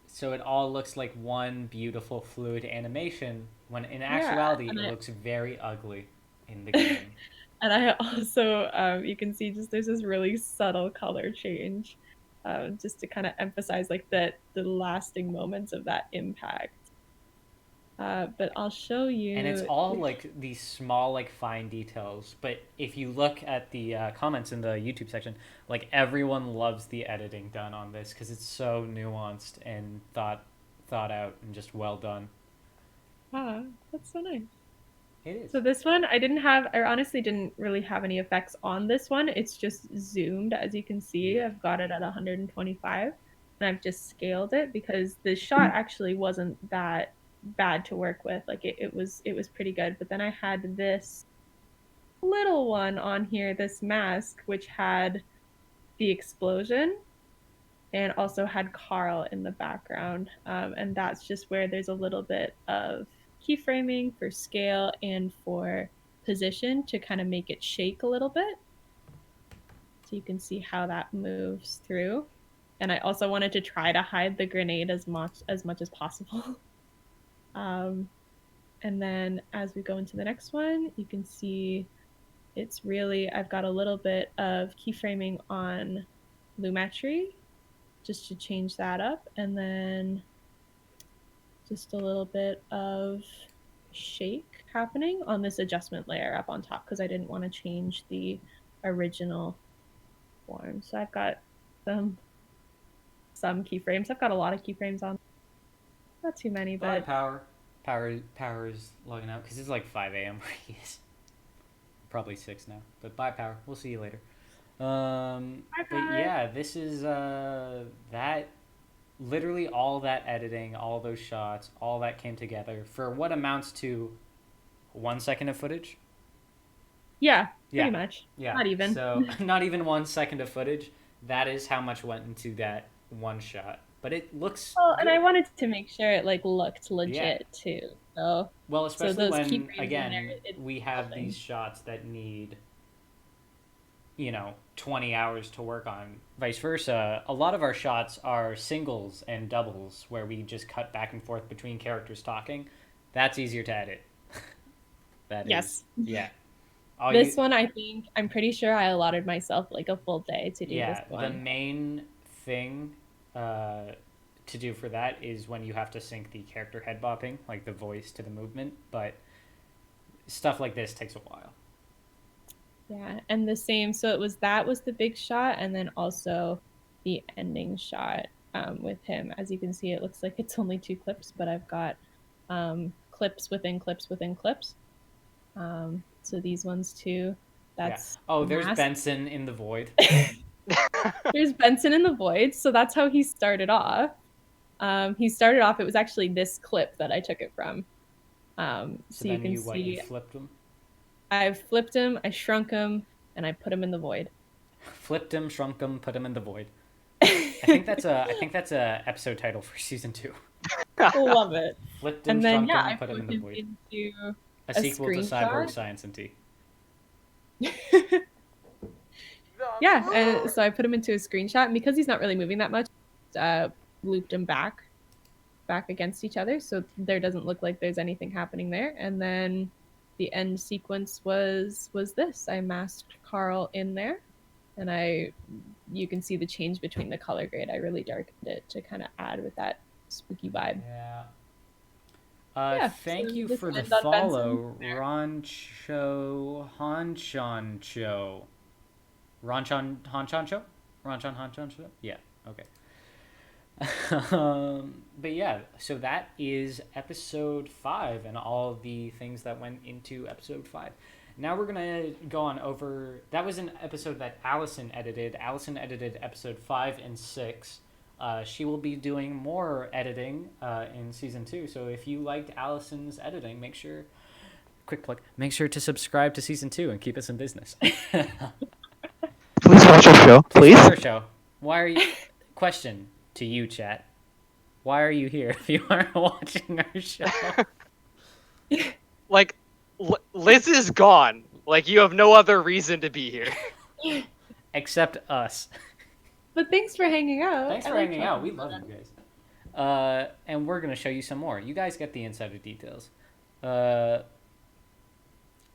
A: So it all looks like one beautiful fluid animation, when in actuality
B: and
A: it
B: I-
A: looks very ugly in the game.
B: And I also, you can see just there's this really subtle color change, just to kind of emphasize like the lasting moments of that impact. But I'll show you.
A: And it's all like these small, like fine details. But if you look at the comments in the YouTube section, like everyone loves the editing done on this because it's so nuanced and thought out and just well done.
B: Ah, that's so nice.
A: It is.
B: So this one, I honestly didn't really have any effects on this one. It's just zoomed, as you can see. I've got it at 125, and I've just scaled it because the shot actually wasn't that bad to work with. Like it was pretty good. But then I had this little one on here, this mask, which had the explosion and also had Carl in the background. And that's just where there's a little bit of keyframing for scale and for position to kind of make it shake a little bit. So you can see how that moves through. And I also wanted to try to hide the grenade as much as possible. And then as we go into the next one, you can see it's really, I've got a little bit of keyframing on Lumetri just to change that up, and then just a little bit of shake happening on this adjustment layer up on top because I didn't want to change the original form. So I've got some keyframes. I've got a lot of keyframes on. Not too many, but
A: Power is logging out because it's like 5 a.m. where he is. Probably 6 now. But bye, Power. We'll see you later. But yeah, this is that. Literally all that editing, all those shots, all that came together for what amounts to 1 second of footage.
B: Yeah, pretty much.
A: Yeah,
B: not even.
A: So not even 1 second of footage. That is how much went into that one shot. But it looks.
B: Well,
A: good.
B: And I wanted to make sure it like looked legit too. So
A: well, especially
B: so
A: when again we have these shots that need 20 hours to work on. Vice versa, a lot of our shots are singles and doubles where we just cut back and forth between characters talking. That's easier to edit.
B: Yes.
A: Yeah.
B: This one, I'm pretty sure I allotted myself like a full day to do this one.
A: The main thing to do for that is when you have to sync the character head bopping, like the voice to the movement, but stuff like this takes a while.
B: Yeah, and the same. So that was the big shot, and then also the ending shot with him. As you can see, it looks like it's only 2 clips, but I've got clips within clips within clips. So these ones too. That's
A: there's Benson in the void.
B: There's Benson in the void. So that's how he started off. It was actually this clip that I took it from. So you can see.
A: You flipped him.
B: I flipped him, I shrunk him, and I put him in the void.
A: Flipped him, shrunk him, put him in the void. I think that's a episode title for season 2.
B: Love it.
A: Flipped him, shrunk him, put him in the void.
B: Into
A: a sequel to Cyborg Science and T.
B: Yeah, so I put him into a screenshot, and because he's not really moving that much, looped him back against each other, so there doesn't look like there's anything happening there. And then the end sequence was this. I masked Carl in there, and you can see the change between the color grade. I really darkened it to kind of add with that spooky vibe.
A: Yeah. Thank you for the follow, Roncho Hanchancho. Ranchan Hanchancho? Yeah, okay. But yeah, so that is episode 5 and all the things that went into episode 5. Now we're gonna go on over. That was an episode that Alison edited. Alison edited episode 5 and 6. She will be doing more editing in season 2. So if you liked Alison's editing, make sure to subscribe to season 2 and keep us in business.
C: Please watch our show. Please.
A: Watch our show. Why are you? Question to you, chat. Why are you here if you aren't watching our show?
C: Like, Liz is gone. Like, you have no other reason to be here.
A: Except us.
B: But thanks for hanging out.
A: Thanks for hanging out. We love you guys. And we're going to show you some more. You guys get the insider details.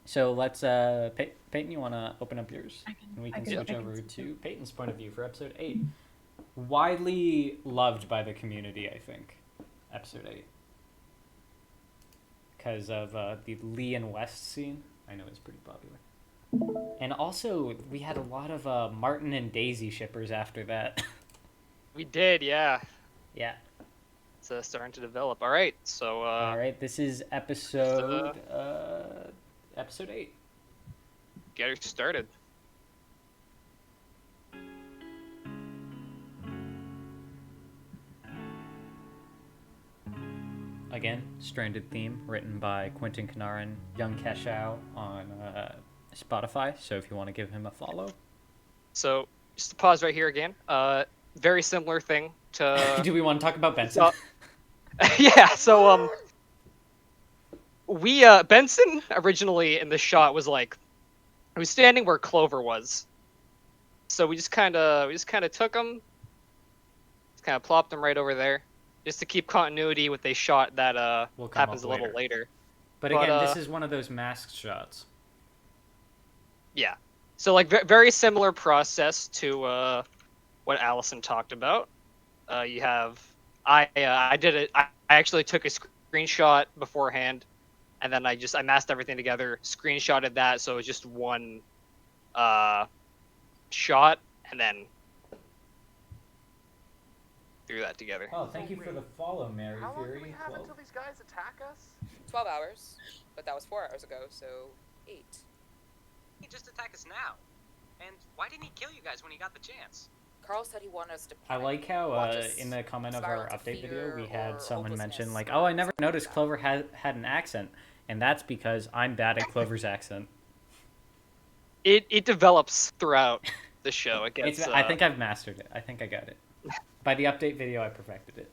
A: So let's, Payton, you want to open up yours? And we can switch over to Payton's point of view for episode 8. Widely loved by the community, I think. Episode 8. because of the Lee and West scene. I know it's pretty popular. And also, we had a lot of Martin and Daisy shippers after that.
C: We did, yeah.
A: Yeah.
C: It's starting to develop. All right, so.
A: All right, this is episode 8.
C: Get it started.
A: Again, Stranded theme written by Quentin Kanaran, Young Keshao on Spotify. So if you want to give him a follow.
C: So just to pause right here again. Very similar thing to.
A: Do we want to talk about Benson?
C: Yeah. So we Benson originally in the shot was like, he was standing where Clover was. So we just kind of took him, just kind of plopped him right over there, just to keep continuity with a shot that happens a little later.
A: But again, this is one of those masked shots.
C: Yeah. So like very similar process to what Alison talked about. You have I did it. I actually took a screenshot beforehand, and then I masked everything together, screenshotted that, so it was just one shot, and then threw that together.
A: Oh, thank you for the follow, Mary
F: How long
A: Fury.
F: do we have until these guys attack us?
G: 12 hours, but that was 4 hours ago, so 8.
K: He just attack us now. And why didn't he kill you guys when he got the chance?
G: Carl said he wanted us to
A: I like how in the comment of our update video we had someone mention like, oh, I never noticed Clover had an accent, and that's because I'm bad at Clover's accent.
C: It develops throughout the show. It gets,
A: I think I've mastered it. I think I got it. By the update video, I perfected it.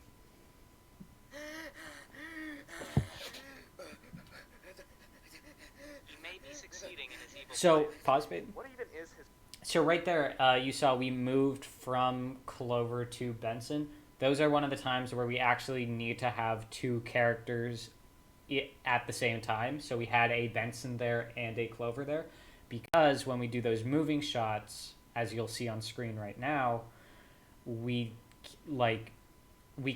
K: He may be succeeding in his evil
A: So,
K: plan.
A: pause, Payton.
F: What even is his...
A: So right there, you saw we moved from Clover to Benson. Those are one of the times where we actually need to have two characters at the same time. So we had a Benson there and a Clover there. Because when we do those moving shots, as you'll see on screen right now, we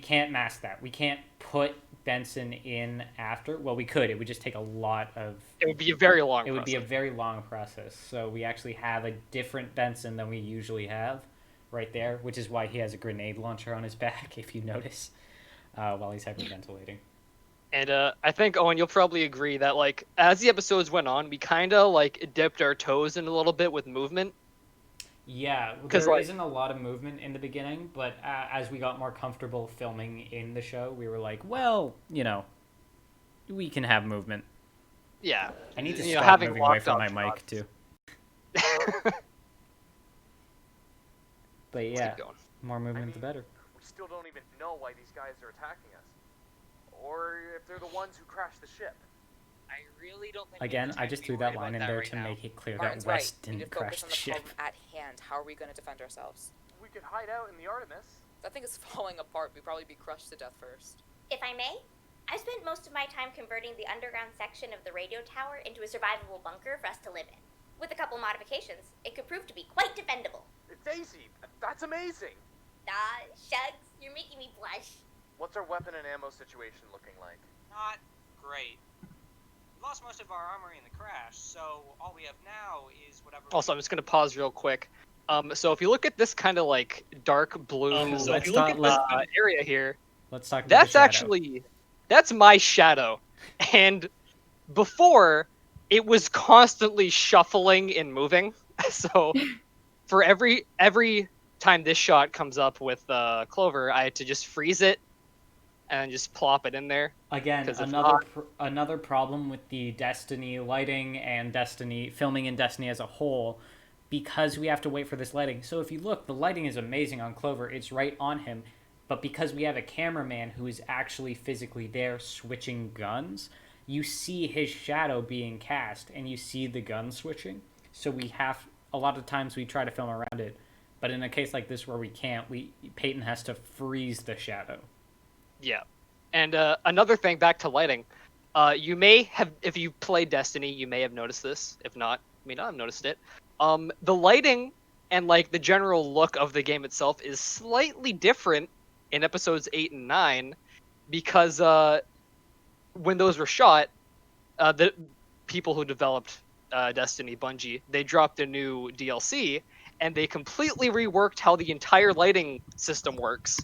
A: can't mask that. We can't put Benson in after. Well, we could. It would just take a lot of...
C: It would be a very long process.
A: It would be a very long process. So we actually have a different Benson than we usually have right there, which is why he has a grenade launcher on his back, if you notice, while he's hyperventilating.
C: And I think, Owen, you'll probably agree that, like, as the episodes went on, we kind of, like, dipped our toes in a little bit with movement.
A: Yeah, there isn't a lot of movement in the beginning, but as we got more comfortable filming in the show, we were like, well, you know, we can have movement.
C: Yeah.
A: I need to stop moving away from my mic, too. But yeah, more movement the better.
F: We still don't even know why these guys are attacking us. Or if they're the ones who crashed the ship.
K: I really don't think...
A: Again, I just threw that line in there to make it clear that West didn't crash the ship.
G: At hand. How are we going to defend ourselves?
F: We could hide out in the Artemis.
G: That thing is falling apart. We'd probably be crushed to death first.
E: If I may, I've spent most of my time converting the underground section of the radio tower into a survivable bunker for us to live in. With a couple modifications, it could prove to be quite defendable.
F: Daisy, that's amazing.
E: Shucks, you're making me blush.
F: What's our weapon and ammo situation looking like?
K: Not great. We lost most of our armory in the crash, so all we have now is whatever...
C: Also, I'm just going to pause real quick. So if you look at this kind of, like, dark blue area here...
A: Let's talk about
C: that's
A: the shadow.
C: actually... That's my shadow. And before, it was constantly shuffling and moving. So for every time this shot comes up with Clover, I had to just freeze it and just plop it in there.
A: Again, another problem with the Destiny lighting and filming in Destiny as a whole, because we have to wait for this lighting. So if you look, the lighting is amazing on Clover. It's right on him. But because we have a cameraman who is actually physically there switching guns, you see his shadow being cast and you see the gun switching. So a lot of times we try to film around it. But in a case like this where we can't, Payton has to freeze the shadow. Yeah.
C: And another thing, back to lighting. You may have, if you played Destiny, you may have noticed this. If not, you may not have noticed it. The lighting and like the general look of the game itself is slightly different in episodes 8 and 9 because when those were shot, the people who developed Destiny, Bungie, they dropped a new DLC, and they completely reworked how the entire lighting system works,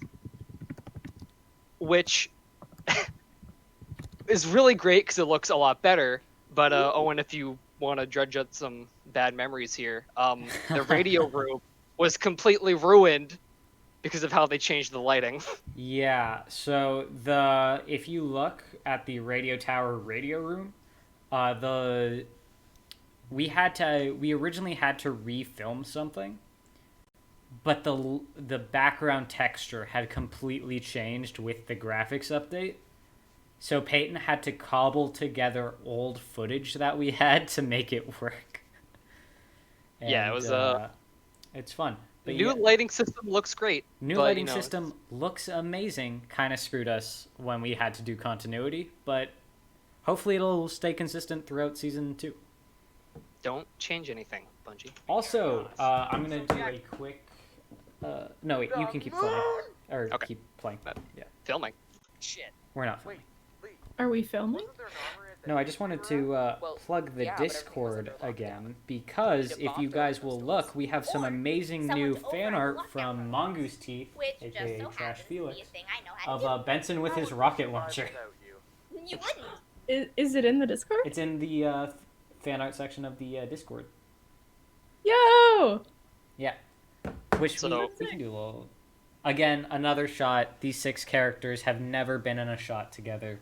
C: which is really great because it looks a lot better. But Owen, if you want to dredge up some bad memories here, the radio room was completely ruined because of how they changed the lighting.
A: Yeah, so if you look at the radio tower radio room, we originally had to refilm something, but the background texture had completely changed with the graphics update. So Payton had to cobble together old footage that we had to make it work. And,
C: yeah, it was
A: it's fun. But
C: new lighting system looks great.
A: New
C: but,
A: lighting system looks amazing. Kind of screwed us when we had to do continuity, but hopefully it'll stay consistent throughout season 2.
C: Don't change anything, Bungie.
A: Also, I'm gonna do a quick. No, wait. You can keep playing, or
C: Okay.
A: keep playing. Yeah,
C: Filming.
K: Shit.
A: we're not filming.
B: Are we filming?
A: No, I just wanted to plug the Discord again, because if you guys will look, we have some amazing new fan art from Mongoose Teeth,
E: Which
A: aka
E: just so
A: Trash
E: happens to
A: Felix,
E: be a thing I know how to
A: of Benson with his rocket launcher.
E: do. You wouldn't.
B: Is it in the Discord?
A: It's in the fan art section of the Discord.
B: Yo!
A: Yeah, which
C: So-
A: we can do a little. Again, another shot. These 6 characters have never been in a shot together.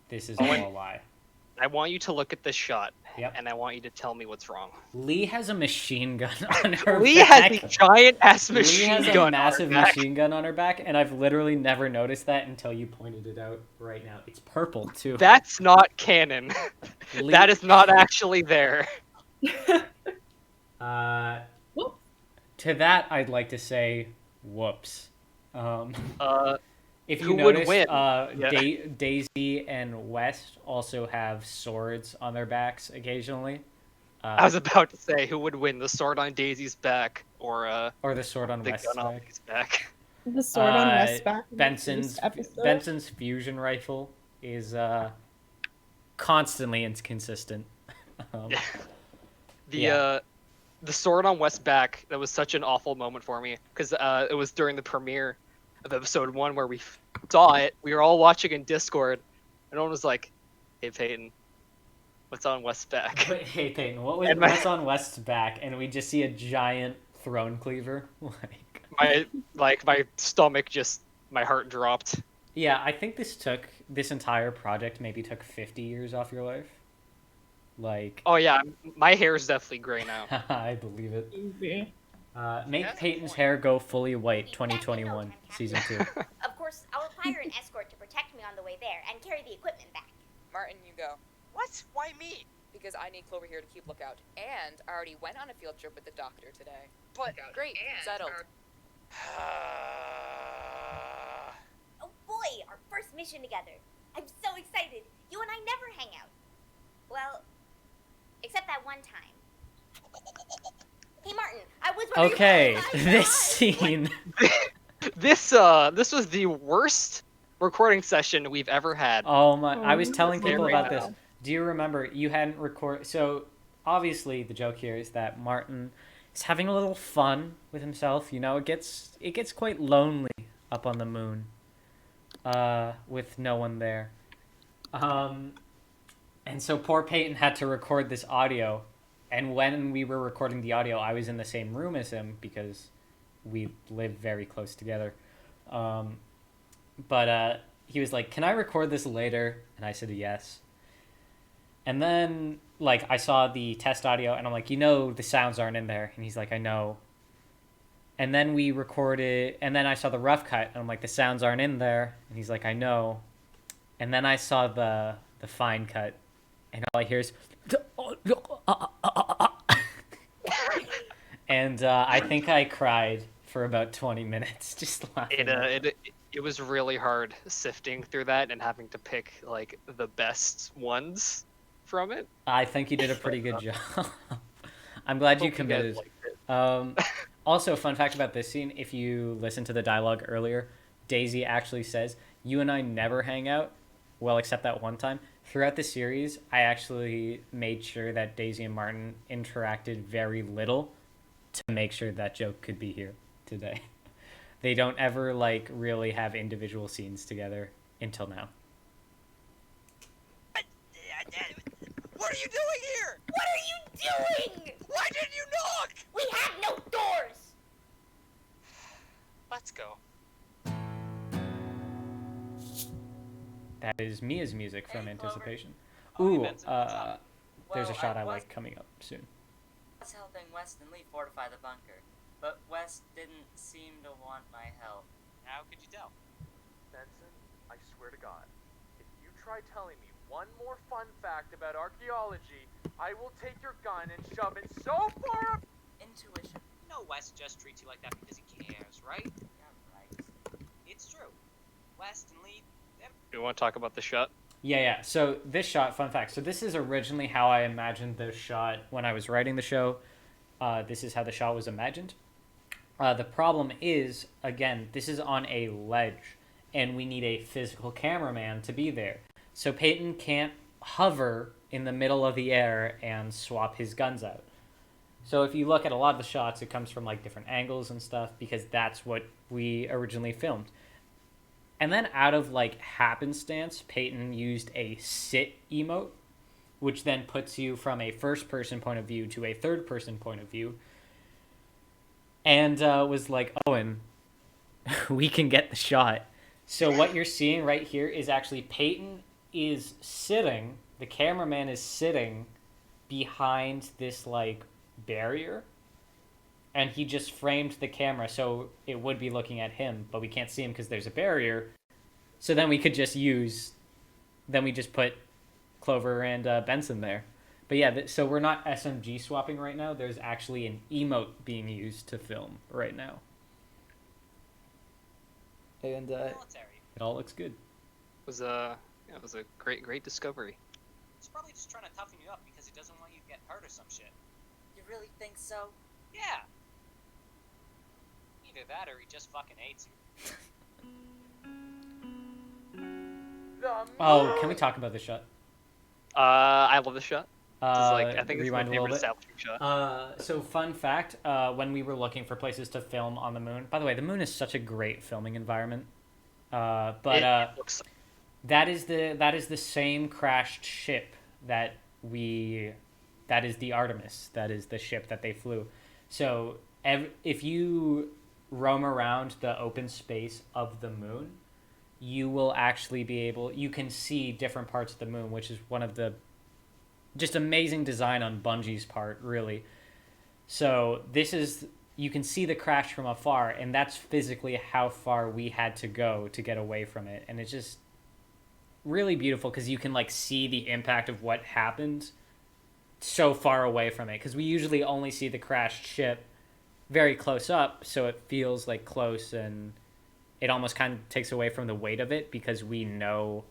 A: This is all a lie.
C: I want you to look at this shot,
A: Yep.
C: and I want you to tell me what's wrong.
A: Lee has a machine gun on her
C: Lee
A: back.
C: has a giant ass
A: Lee
C: machine
A: has
C: gun
A: a
C: on
A: massive
C: her back.
A: machine gun on her back, and I've literally never noticed that until you pointed it out right now. It's purple, too.
C: That's not canon.
A: Lee-
C: That is not actually there.
B: Whoop.
A: To that, I'd like to say, whoops. If you
C: Who would
A: notice,
C: win?
A: Daisy and West also have swords on their backs occasionally.
C: I was about to say, who would win, the sword on Daisy's back or
A: the sword on
C: the
A: West's
C: gun on
A: back.
C: Lee's back?
B: The sword on West's back. in the
A: Benson's
B: first episode.
A: Benson's fusion rifle is constantly inconsistent.
C: The sword on West's back, that was such an awful moment for me because it was during the premiere of episode 1 where we saw it. We were all watching in Discord, and one was like, "Hey Payton, what's on West's back?"
A: Hey Payton,
C: And
A: what's on West's back? And we just see a giant throne cleaver.
C: my stomach just, my heart dropped.
A: Yeah, I think this entire project maybe took 50 years off your life. Like,
C: Oh yeah, my hair is definitely gray now.
A: I believe it.
B: Easy.
A: Make Peyton's hair go fully white 2021, season 2.
E: Of course, I'll require an escort to protect me on the way there and carry the equipment back.
L: Martin, you go.
K: What? Why me?
L: Because I need Clover here to keep lookout. And I already went on a field trip with the doctor today.
K: But
L: Great, settled.
E: Oh boy, our first mission together. I'm so excited. You and I never hang out. Well, except that one time. Hey Martin, I was wondering.
A: Okay,
E: Oh my
A: this
E: God.
A: scene.
C: This was the worst recording session we've ever had.
A: Oh my! I was telling
C: Very
A: people about
C: bad.
A: this. Do you remember you hadn't recorded? So obviously the joke here is that Martin is having a little fun with himself. You know, it gets quite lonely up on the moon, with no one there. And so poor Peyton had to record this audio, and when we were recording the audio, I was in the same room as him because we live very close together. But he was like, "Can I record this later?" And I said yes. And then, like, I saw the test audio, and I'm like, the sounds aren't in there. And he's like, "I know." And then we recorded, and then I saw the rough cut, and I'm like, "The sounds aren't in there." And he's like, "I know." And then I saw the fine cut, and all I hear is, and I think I cried for about 20 minutes just laughing.
C: It was really hard sifting through that and having to pick like the best ones from it.
A: I think you did a pretty good job. I'm glad you
C: Hope you guys
A: committed.
C: liked it.
A: Also, fun fact about this scene, if you listen to the dialogue earlier, Daisy actually says, "You and I never hang out." Well, except that one time. throughout the series, I actually made sure that Daisy and Martin interacted very little to make sure that joke could be here today. They don't ever, like, really have individual scenes together until now.
K: What are you doing here?
E: What are you doing?
K: Why didn't you knock?
E: We have no doors!
K: Let's go.
A: That is Mia's music from Anticipation.
K: Oh, hey,
A: Ooh,
K: Benson, what's up?
A: there's a
I: Well,
A: shot
I: I
A: I
I: was-
A: like coming up soon.
I: I was helping West and Lee fortify the bunker, but West didn't seem to want my help.
K: How could you tell?
F: Benson, I swear to God, if you try telling me one more fun fact about archaeology, I will take your gun and shove it so far up.
I: Intuition.
K: You know West just treats you like that because he cares, right?
I: Yeah, right.
K: It's true. West and Lee, they're
C: Do you want to talk about the shot?
A: Yeah. So this shot, fun fact. So this is originally how I imagined the shot when I was writing the show. This is how the shot was imagined. The problem is, again, this is on a ledge, and we need a physical cameraman to be there. So Payton can't hover in the middle of the air and swap his guns out. So if you look at a lot of the shots, it comes from like different angles and stuff because that's what we originally filmed. And then out of like happenstance, Payton used a sit emote, which then puts you from a first person point of view to a third person point of view. And was like, Eoin, we can get the shot. So what you're seeing right here is actually Payton is sitting, the cameraman is sitting behind this like barrier. And he just framed the camera so it would be looking at him, but we can't see him because there's a barrier. So then we could just we just put Clover and Benson there. But yeah, so we're not SMG swapping right now. There's actually an emote being used to film right now. And
K: military.
A: it all looks good.
C: It was a great discovery.
K: He's probably just trying to toughen you up because he doesn't want you to get hurt or some shit.
I: You really think so?
K: Yeah. Either that or he just fucking hates you.
A: Oh, can we talk about the shot?
C: I love the shot. I think it's my
A: rewind a little
C: favorite
A: bit.
C: establishing shot.
A: So fun fact, when we were looking for places to film on the moon, by the way, the moon is such a great filming environment.
C: It looks
A: that is the same crashed ship that is the Artemis. That is the ship that they flew. So if you roam around the open space of the moon, you will actually you can see different parts of the moon, which is one of the just amazing design on Bungie's part, really. So you can see the crash from afar, and that's physically how far we had to go to get away from it. And it's just really beautiful because you can like see the impact of what happened so far away from it. Because we usually only see the crashed ship very close up, so it feels like close, and it almost kind of takes away from the weight of it because we know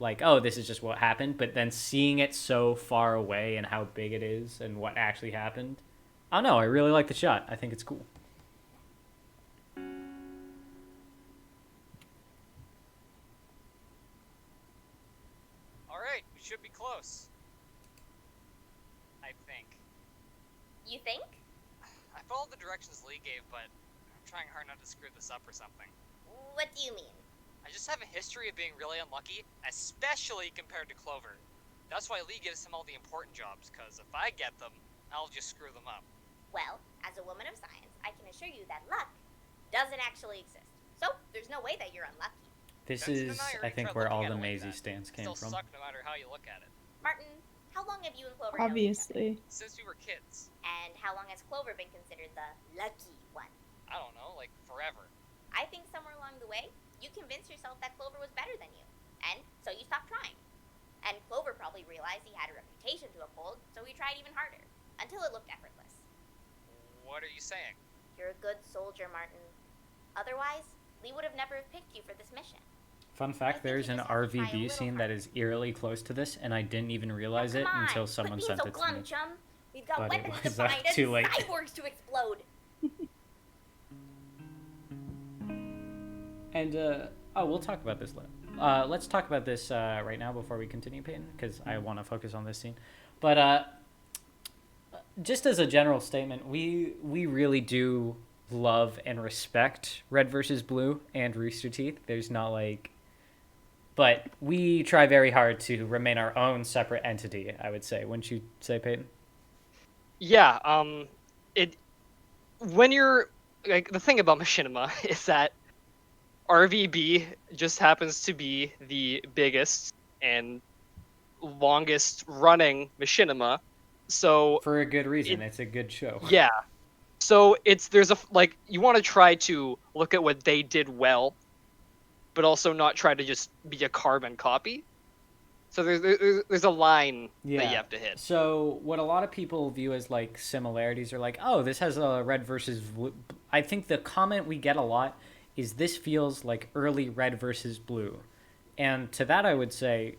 A: like, oh, this is just what happened. But then seeing it so far away and how big it is and what actually happened, I don't know, I really like the shot. I think it's cool.
K: Alright, we should be close. I think.
E: You think?
K: I followed the directions Lee gave, but I'm trying hard not to screw this up or something.
E: What do you mean?
K: I just have a history of being really unlucky, especially compared to Clover. That's why Lee gives him all the important jobs, because if I get them, I'll just screw them up.
E: Well, as a woman of science, I can assure you that luck doesn't actually exist. So, there's no way that you're unlucky.
A: This
K: Benson
A: is,
K: and I
A: I
K: already
A: think,
K: tried
A: where all
K: looking
A: the
K: at it like
A: Maisie
K: that.
A: stands came
K: Still
A: from.
K: suck no matter how you look at it.
E: Martin, how long have you and Clover known each other?
B: Obviously.
K: Since we were kids.
E: And how long has Clover been considered the lucky one?
K: I don't know, like forever.
E: I think somewhere along the way, you convinced yourself that Clover was better than you. And so you stopped trying. And Clover probably realized he had a reputation to uphold, so he tried even harder. Until it looked effortless.
K: What are you saying?
E: You're a good soldier, Martin. Otherwise, Lee would have never have picked you for this mission.
A: Fun fact, there's an RVB scene that is eerily close to this, and I didn't even realize it
E: Come on,
A: until someone
E: quit being
A: sent
E: so
A: it to
E: glum,
A: me.
E: chum. We've got
A: But it
E: weapons
A: was,
E: to find and
A: too late.
E: cyborgs to explode.
A: And Oh, we'll talk about this later. Let's talk about this right now before we continue, Payton, because I want to focus on this scene. But just as a general statement, we really do love and respect Red versus Blue and Rooster Teeth. There's not like, but we try very hard to remain our own separate entity, I would say. Wouldn't you say, Payton?
C: Yeah, it when you're like the thing about Machinima is that RVB just happens to be the biggest and longest running Machinima. So
A: For a good reason. It's a good show.
C: yeah. So there's like you want to try to look at what they did well, but also not try to just be a carbon copy. So there's a line that you have to hit.
A: So what a lot of people view as like similarities are like, oh, this has a Red versus Blue. I think the comment we get a lot is this feels like early Red versus Blue. And to that I would say,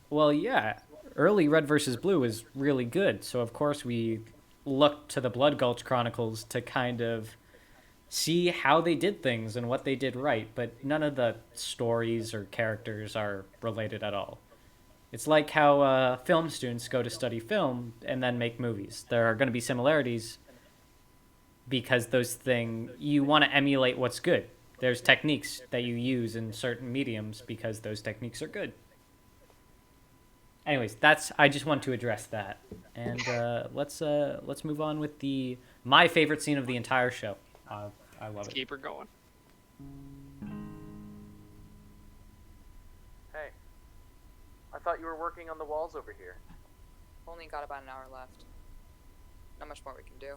A: well, yeah, early Red versus Blue is really good. So of course we look to the Blood Gulch Chronicles to kind of see how they did things and what they did right, but none of the stories or characters are related at all. It's like how film students go to study film and then make movies. There are going to be similarities because you want to emulate what's good. There's techniques that you use in certain mediums because those techniques are good. Anyways, I just want to address that, and let's move on with my favorite scene of the entire show. I love it.
C: Keep her going.
F: Hey, I thought you were working on the walls over here.
L: Only got about an hour left. Not much more we can do.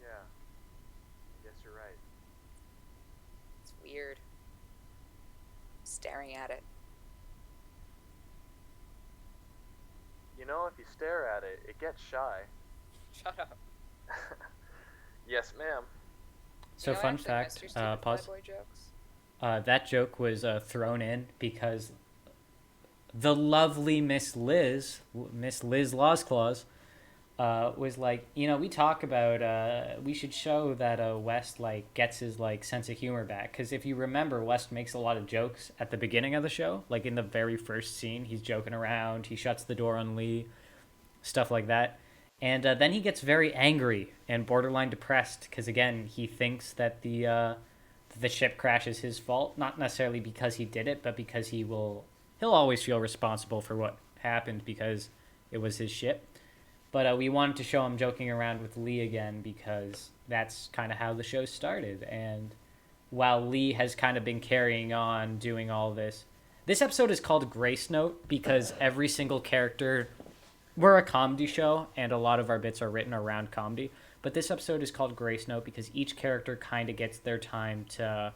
F: Yeah, I guess you're right.
L: It's weird. Staring at it.
F: You know, if you stare at it, it gets shy.
L: Shut up.
F: Yes, ma'am.
A: So
L: You know, I
A: fun
L: actually
A: fact,
L: missed your stupid
A: pause.
L: Playboy jokes.
A: That joke was thrown in because the lovely Miss Liz Lawsclaws, was like, we talk about we should show that West like gets his like sense of humor back, because if you remember, West makes a lot of jokes at the beginning of the show, like in the very first scene, he's joking around, he shuts the door on Lee, stuff like that. And then he gets very angry and borderline depressed because, again, he thinks that the ship crash is his fault. Not necessarily because he did it, but because he'll always feel responsible for what happened because it was his ship. But we wanted to show him joking around with Lee again because that's kind of how the show started. And while Lee has kind of been carrying on doing all this episode is called Grace Note because every single character... We're a comedy show, and a lot of our bits are written around comedy. But this episode is called Grace Note because each character kind of gets their time to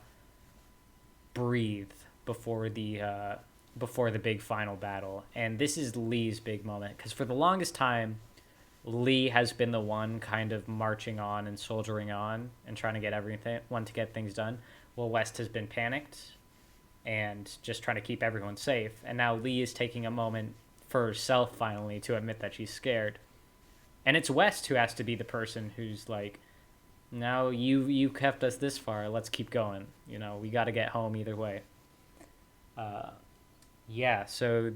A: breathe before the big final battle. And this is Lee's big moment, because for the longest time, Lee has been the one kind of marching on and soldiering on and trying to get everyone to get things done, while West has been panicked and just trying to keep everyone safe. And now Lee is taking a moment for herself finally to admit that she's scared, and it's West who has to be the person who's like, no, you kept us this far, let's keep going, we got to get home either way. So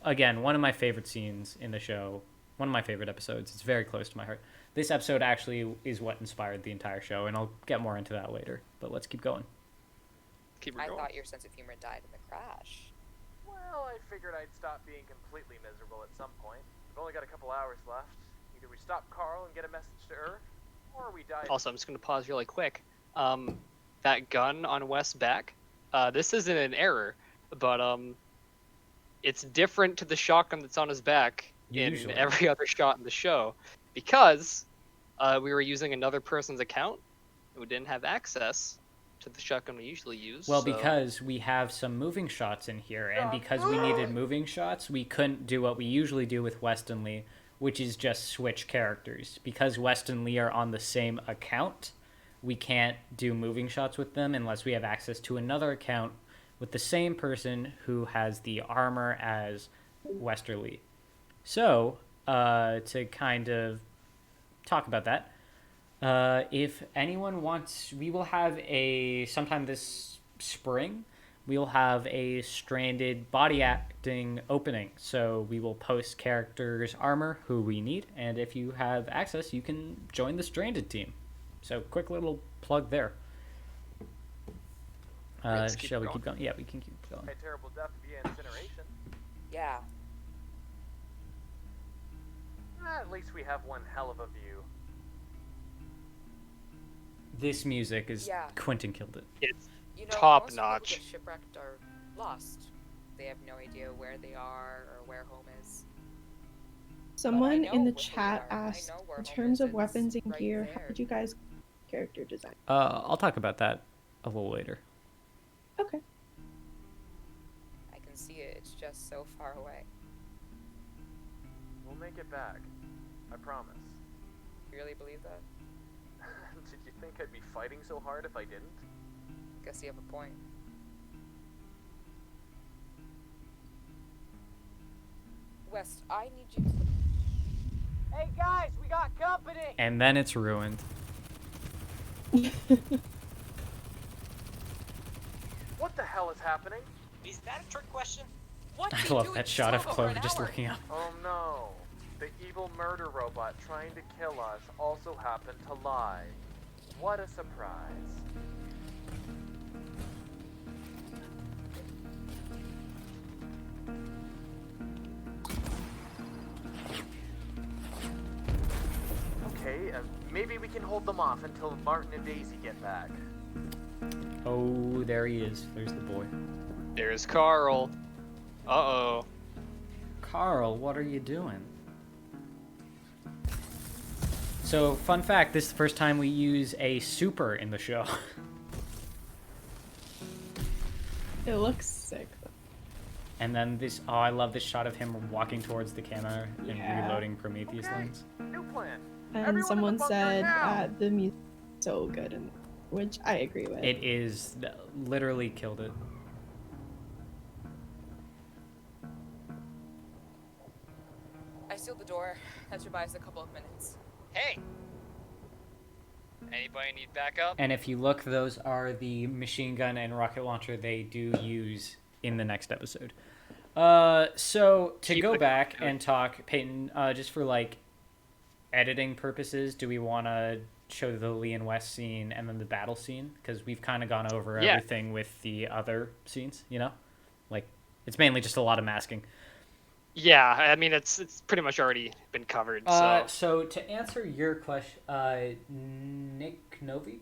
A: again, one of my favorite scenes in the show, one of my favorite episodes. It's very close to my heart. This episode actually is what inspired the entire show, and I'll get more into that later, but let's keep going.
C: Keep her going.
L: I thought your sense of humor died in the crash.
F: Well, I figured I'd stop being completely miserable at some point. We've only got a couple hours left. Either we stop Carl and get a message to Earth, or we die.
C: Also, I'm just going to pause really quick. That gun on West's back, this isn't an error, but it's different to the shotgun that's on his back in every other shot in the show, because we were using another person's account who didn't have access to the shotgun we usually use.
A: Well, because we have some moving shots in here, and because we needed moving shots, we couldn't do what we usually do with West and Lee, which is just switch characters. Because West and Lee are on the same account, we can't do moving shots with them unless we have access to another account with the same person who has the armor as West or Lee. So, to kind of talk about that, if anyone wants, we will have sometime this spring, we'll have a stranded body acting opening. So we will post characters' armor who we need, and if you have access, you can join the stranded team. So quick little plug there. Shall we keep going? Yeah, we can keep going.
F: A terrible death via incineration.
L: Yeah.
F: At least we have one hell of a view.
A: This music is Quentin killed it.
C: It's
L: You know,
C: top
L: most people
C: notch.
L: who get shipwrecked are lost. They have no idea where they are or where home is.
B: Someone
L: know
B: in the
L: where we
B: chat
L: are. I
B: asked,
L: know where
B: in
L: home
B: terms
L: is.
B: of
L: It's
B: weapons and
L: right
B: gear, how
L: there.
B: did you guys character design?
A: I'll talk about that a little later.
B: Okay.
L: I can see it. It's just so far away.
F: We'll make it back. I promise.
L: You really believe that?
F: Did you think I'd be fighting so hard if I didn't?
L: Guess you have a point. West, I need you to...
F: Hey guys, we got company!
A: And then it's ruined.
F: What the hell is happening?
K: Is that a trick question?
L: What
A: I love that shot of Clover just looking up.
F: Oh no. The evil murder robot trying to kill us also happened to lie. What a surprise. Okay, maybe we can hold them off until Martin and Daisy get back.
A: Oh, there he is. There's the boy.
C: There's Carl. Uh-oh.
A: Carl, what are you doing? So, fun fact, this is the first time we use a super in the show.
B: It looks sick.
A: And then this, oh, I love this shot of him walking towards the camera and
B: Yeah.
A: reloading Prometheus lens.
F: New plan.
B: And
F: Everyone in
B: someone
F: the bunker
B: said
F: now!
B: the music is so good, and which I agree with.
A: It is, literally killed it.
L: I sealed the door. That should buy us a couple of minutes.
K: Hey! Anybody need backup?
A: And if you look, those are the machine gun and rocket launcher they do use in the next episode. So to go back and talk, Payton, just for like editing purposes, do we want to show the Lee and West scene and then the battle scene? Because we've kind of gone over everything with the other scenes, you know? Like, it's mainly just a lot of masking.
C: Yeah, I mean, it's pretty much already been covered, so...
A: So to answer your question, Nick Novi,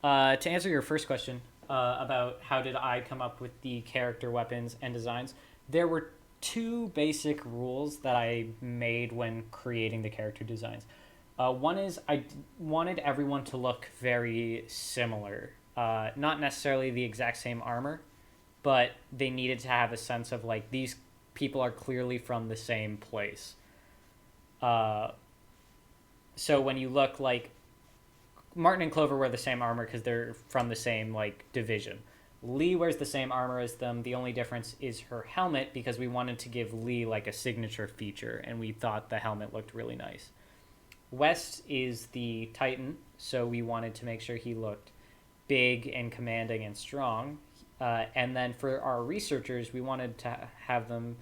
A: to answer your first question about how did I come up with the character weapons and designs, there were two basic rules that I made when creating the character designs. One is I wanted everyone to look very similar, not necessarily the exact same armor, but they needed to have a sense of like these people are clearly from the same place. So when you look like Martin and Clover wear the same armor because they're from the same like division. Lee wears the same armor as them. The only difference is her helmet because we wanted to give Lee like a signature feature and we thought the helmet looked really nice. West is the Titan, so we wanted to make sure he looked big and commanding and strong. And then for our researchers, we wanted to have them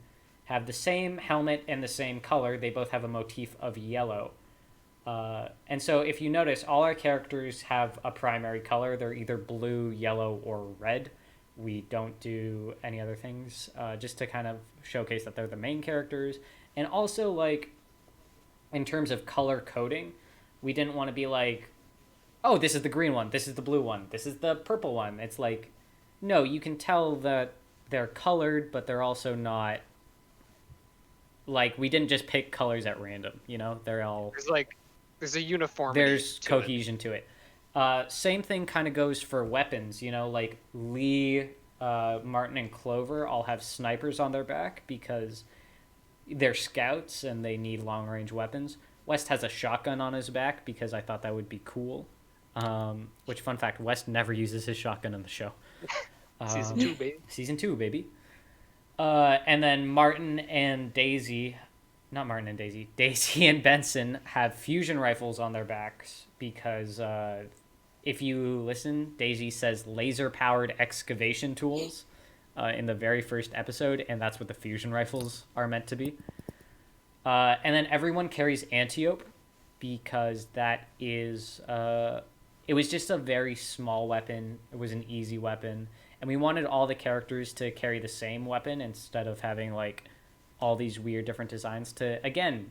A: have the same helmet and the same color. They both have a motif of yellow. And so if you notice, all our characters have a primary color. They're either blue, yellow, or red. We don't do any other things, just to kind of showcase that they're the main characters. And also, like, in terms of color coding, we didn't want to be like, oh, this is the green one, this is the blue one, this is the purple one. It's like, no, you can tell that they're colored, but they're also not, like, we didn't just pick colors at random, you know? They're all...
C: There's a uniformity.
A: There's cohesion to it. Same thing kind of goes for weapons, you know? Like, Lee, Martin, and Clover all have snipers on their back because they're scouts and they need long-range weapons. West has a shotgun on his back because I thought that would be cool. Which, fun fact, West never uses his shotgun in the show.
C: Season 2, baby.
A: Season 2, baby. And then Martin and Daisy... Not Martin and Daisy. Daisy and Benson have fusion rifles on their backs because if you listen, Daisy says laser-powered excavation tools in the very first episode, and that's what the fusion rifles are meant to be. And then everyone carries antiope because that is... it was just a very small weapon. It was an easy weapon. And we wanted all the characters to carry the same weapon instead of having, like, all these weird different designs to... Again,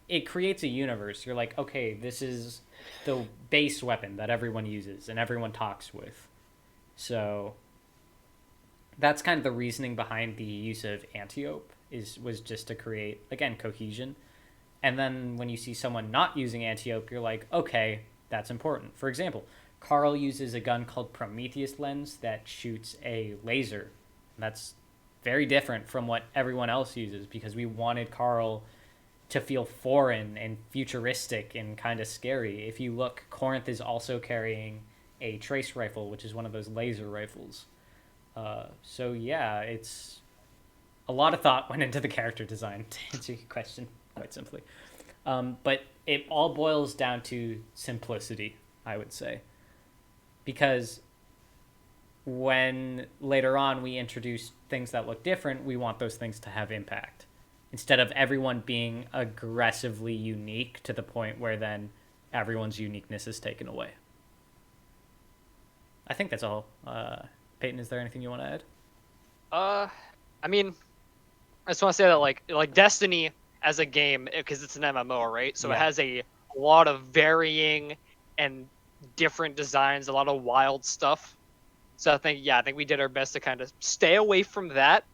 A: it creates a universe. You're like, okay, this is the base weapon that everyone uses and everyone talks with. So that's kind of the reasoning behind the use of antiope was just to create, again, cohesion. And then when you see someone not using antiope, you're like, okay, that's important. For example, Carl uses a gun called Prometheus lens that shoots a laser. That's very different from what everyone else uses because we wanted Carl to feel foreign and futuristic and kind of scary. If you look, Corinth is also carrying a trace rifle, which is one of those laser rifles. So yeah, it's a lot of thought went into the character design, to answer your question quite simply. But it all boils down to simplicity, I would say. Because when later on we introduce things that look different, we want those things to have impact. Instead of everyone being aggressively unique to the point where then everyone's uniqueness is taken away. I think that's all. Payton, is there anything you want to add?
C: I mean, I just want to say that like Destiny as a game, because it's an MMO, right? So it has a lot of varying and different designs, a lot of wild stuff. So I think we did our best to kind of stay away from that.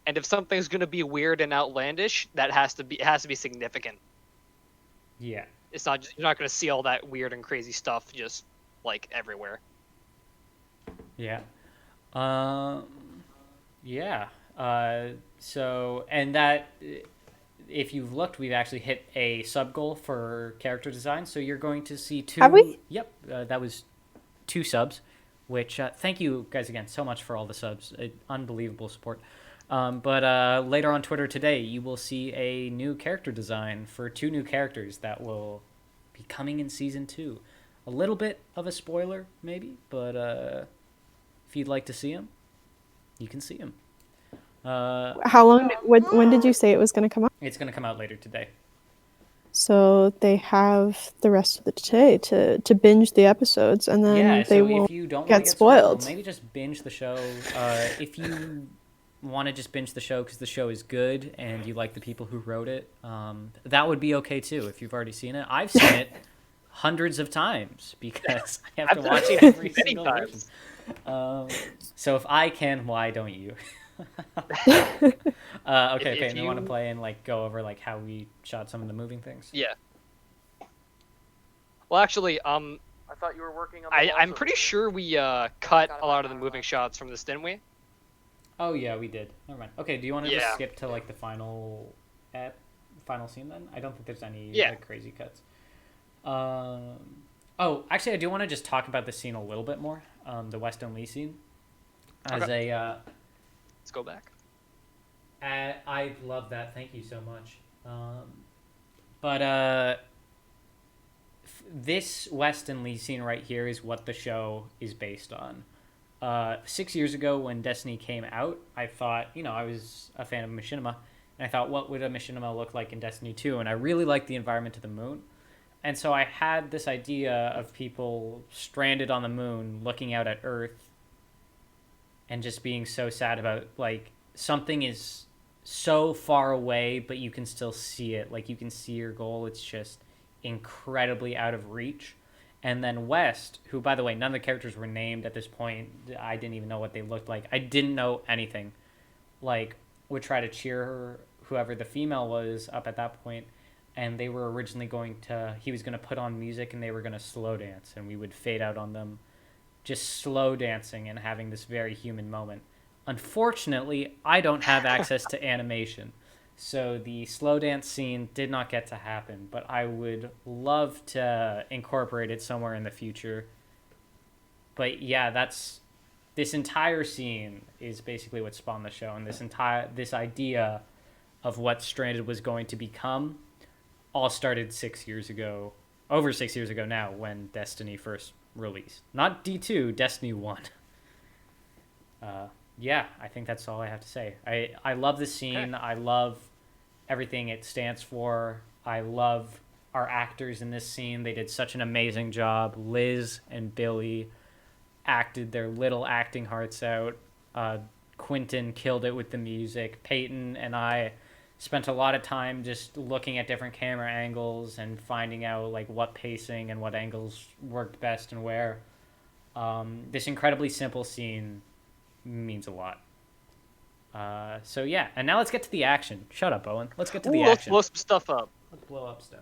C: And if something's going to be weird and outlandish, it has to be significant.
A: Yeah.
C: It's not you're not going to see all that weird and crazy stuff just like everywhere.
A: Yeah. Yeah. So, and that, if you've looked, we've actually hit a sub goal for character design. So you're going to see 2.
B: Have we?
A: Yep. That was 2 subs, which thank you guys again so much for all the subs. Unbelievable support. But later on Twitter today, you will see a new character design for 2 new characters that will be coming in season 2. A little bit of a spoiler, maybe, but if you'd like to see them, you can see them.
B: How long? When did you say it was going to come out?
A: It's going to come out later today.
B: So they have the rest of the day to binge the episodes, and then they won't
A: if you don't
B: get spoiled.
A: Maybe just binge the show. If you want to just binge the show because the show is good and you like the people who wrote it, that would be okay too if you've already seen it. I've seen it hundreds of times because I have to watch it every single version. So if I can, why don't you? Okay, Payton, you want to play and like go over like how we shot some of the moving things?
C: Yeah. Well, actually,
F: I thought you were working on.
C: I'm pretty sure we cut a lot of the moving shots from this, didn't we?
A: Oh yeah, we did. Never mind. Okay, do you want to just skip to like the final scene then? I don't think there's any like, crazy cuts. Oh, actually, I do want to just talk about the scene a little bit more. The Weston Lee scene. As
C: let's go back.
A: I love that. Thank you so much. But this Weston Lee scene right here is what the show is based on. 6 years ago when Destiny came out, I thought, I was a fan of Machinima, and I thought, what would a Machinima look like in Destiny 2? And I really liked the environment of the moon. And so I had this idea of people stranded on the moon looking out at Earth and just being so sad about, like, something is so far away, but you can still see it. Like, you can see your goal. It's just incredibly out of reach. And then West, who, by the way, none of the characters were named at this point. I didn't even know what they looked like. I didn't know anything. Like, would try to cheer her, whoever the female was, up at that point. And they were originally he was going to put on music and they were going to slow dance. And we would fade out on them just slow dancing and having this very human moment. Unfortunately, I don't have access to animation. So the slow dance scene did not get to happen, but I would love to incorporate it somewhere in the future. But yeah, this entire scene is basically what spawned the show, and this idea of what Stranded was going to become all started 6 years ago, over 6 years ago now, when Destiny first release. Not D2, Destiny 1. Yeah, I think that's all I have to say. I love the scene. I love everything it stands for. I love our actors in this scene. They did such an amazing job. Liz and Billy acted their little acting hearts out. Quentin killed it with the music. Payton and I spent a lot of time just looking at different camera angles and finding out like what pacing and what angles worked best and where. This incredibly simple scene means a lot. So yeah, and now let's get to the action. Shut up, Owen. Let's get to the
C: Let's
A: action.
C: blow some stuff up.
A: Let's blow up stuff.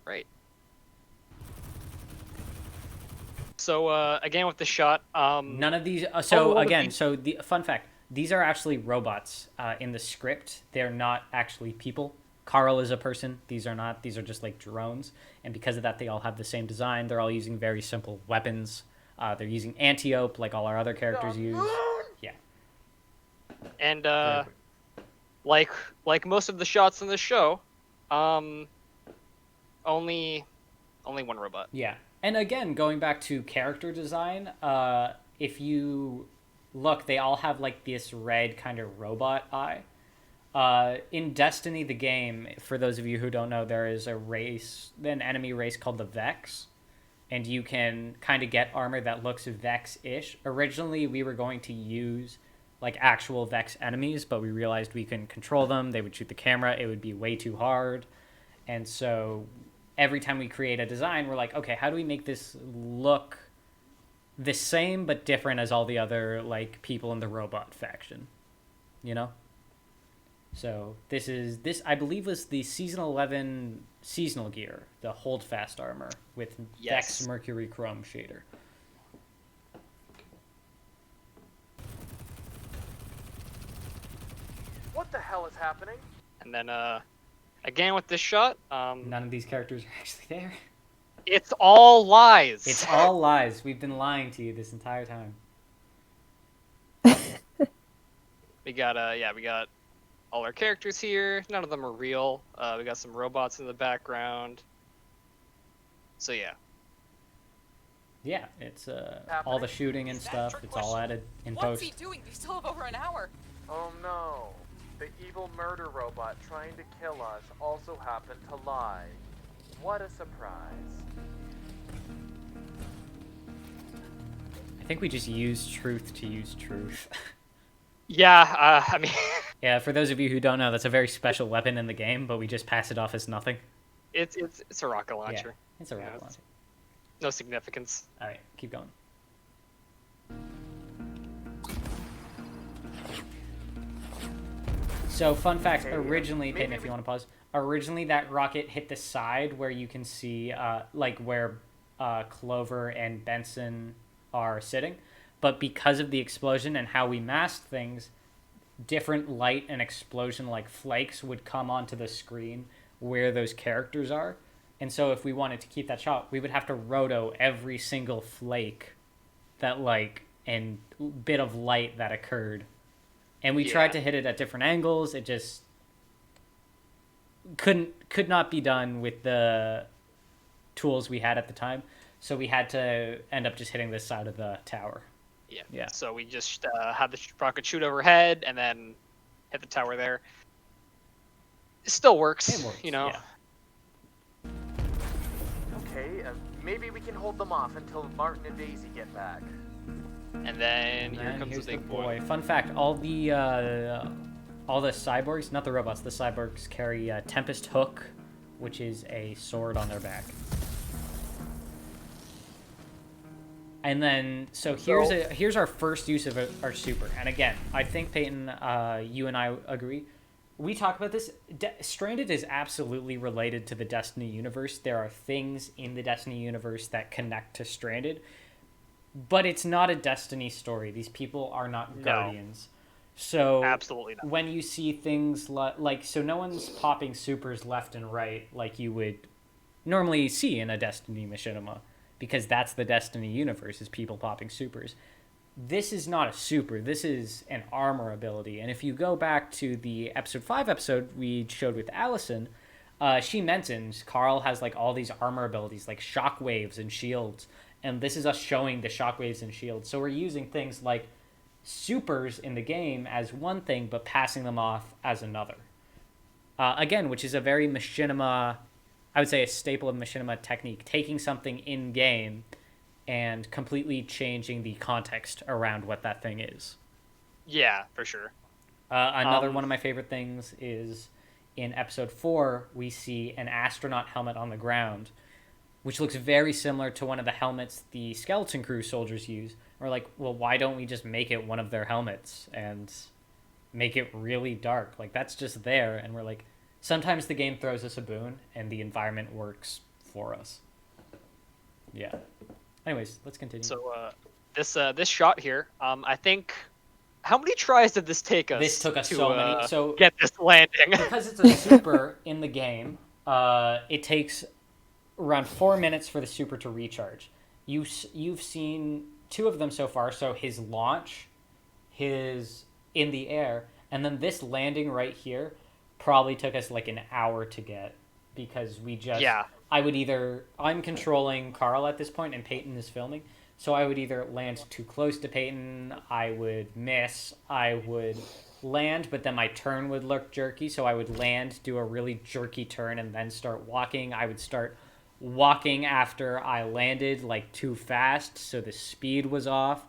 C: Right. So again with the shot,
A: none of these. So the fun fact: these are actually robots in the script. They're not actually people. Carl is a person. These are not. These are just like drones. And because of that, they all have the same design. They're all using very simple weapons. They're using Antiope like all our other characters use. Yeah.
C: And like most of the shots in this show, only one robot.
A: Yeah. And again, going back to character design, if you look, they all have like this red kind of robot eye. In Destiny, the game, for those of you who don't know, there is an enemy race called the Vex, and you can kind of get armor that looks Vex-ish. Originally, we were going to use like actual Vex enemies, but we realized we couldn't control them. They would shoot the camera. It would be way too hard. And so every time we create a design, we're like, okay, how do we make this look the same but different as all the other like people in the robot faction? You know? So this I believe was the season 11 seasonal gear, the holdfast armor with Vex Mercury Chrome shader.
F: What the hell is happening?
C: And then again with this shot,
A: none of these characters are actually there.
C: It's all lies.
A: It's all lies. We've been lying to you this entire time.
C: We got all our characters here. None of them are real. We got some robots in the background. So yeah.
A: Yeah, it's all the shooting and stuff. It's all added in post.
L: What's he doing? We still have over an hour.
F: Oh no. The evil murder robot trying to kill us also happened to lie. What a surprise.
A: I think we just use truth to use truth.
C: Yeah, I mean...
A: Yeah, for those of you who don't know, that's a very special weapon in the game, but we just pass it off as nothing.
C: It's a rocket launcher.
A: Yeah, it's a rocket launcher.
C: No significance.
A: Alright, keep going. So, fun fact, originally, Payton, if you want to pause, originally that rocket hit the side where you can see, like, where Clover and Benson are sitting. But because of the explosion and how we masked things, different light and explosion-like flakes would come onto the screen where those characters are. And so if we wanted to keep that shot, we would have to roto every single flake that, like, and bit of light that occurred. And we tried to hit it at different angles. It just could not be done with the tools we had at the time. So we had to end up just hitting this side of the tower.
C: Yeah. So we just had the rocket shoot overhead and then hit the tower there. It still works, you know.
A: Yeah.
F: Okay, maybe we can hold them off until Martin and Daisy get back.
C: And then here comes the big boy.
A: Fun fact: all the cyborgs, not the robots, the cyborgs carry a Tempest Hook, which is a sword on their back. And then, so here's our first use of our super. And again, I think, Payton, you and I agree. We talk about this. Stranded is absolutely related to the Destiny universe. There are things in the Destiny universe that connect to Stranded. But it's not a Destiny story. These people are not Guardians. So
C: absolutely not.
A: When you see things like, so no one's popping supers left and right like you would normally see in a Destiny machinima. Because that's the Destiny universe, is people popping supers. This is not a super. This is an armor ability. And if you go back to the episode 5 episode we showed with Alison, she mentions Carl has like all these armor abilities, like shockwaves and shields, and this is us showing the shockwaves and shields. So we're using things like supers in the game as one thing, but passing them off as another. Again, which is a very Machinima, I would say a staple of Machinima technique, taking something in game and completely changing the context around what that thing is.
C: Yeah, for sure.
A: Another one of my favorite things is in episode 4, we see an astronaut helmet on the ground, which looks very similar to one of the helmets the Skeleton Crew soldiers use. We're like, well, why don't we just make it one of their helmets and make it really dark? Like, that's just there. And we're like, sometimes the game throws us a boon and the environment works for us. Yeah. Anyways, let's continue.
C: So this shot here, I think, how many tries did this take us?
A: This took us so many. So
C: get this landing.
A: Because it's a super in the game, it takes around 4 minutes for the super to recharge. You've seen 2 of them so far. So his launch, his in the air, and then this landing right here probably took us like an hour to get, because we just I'm controlling Carl at this point and Payton is filming, so I would either land too close to Payton, I would miss, I would land, but then my turn would look jerky, so I would land, do a really jerky turn, and then start walking. I would start walking after I landed like too fast, so the speed was off.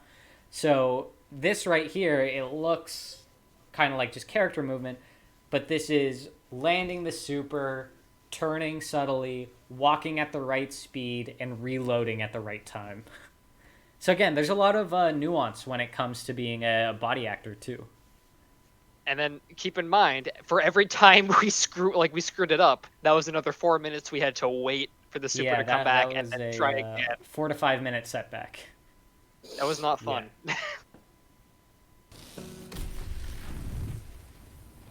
A: So this right here, it looks kind of like just character movement, but this is landing the super, turning subtly, walking at the right speed, and reloading at the right time. So again, there's a lot of nuance when it comes to being a body actor too.
C: And then keep in mind, for every time we screwed it up, that was another 4 minutes we had to wait for the super to come back and then try again.
A: 4 to 5 minute setback.
C: That was not fun.
A: Yeah.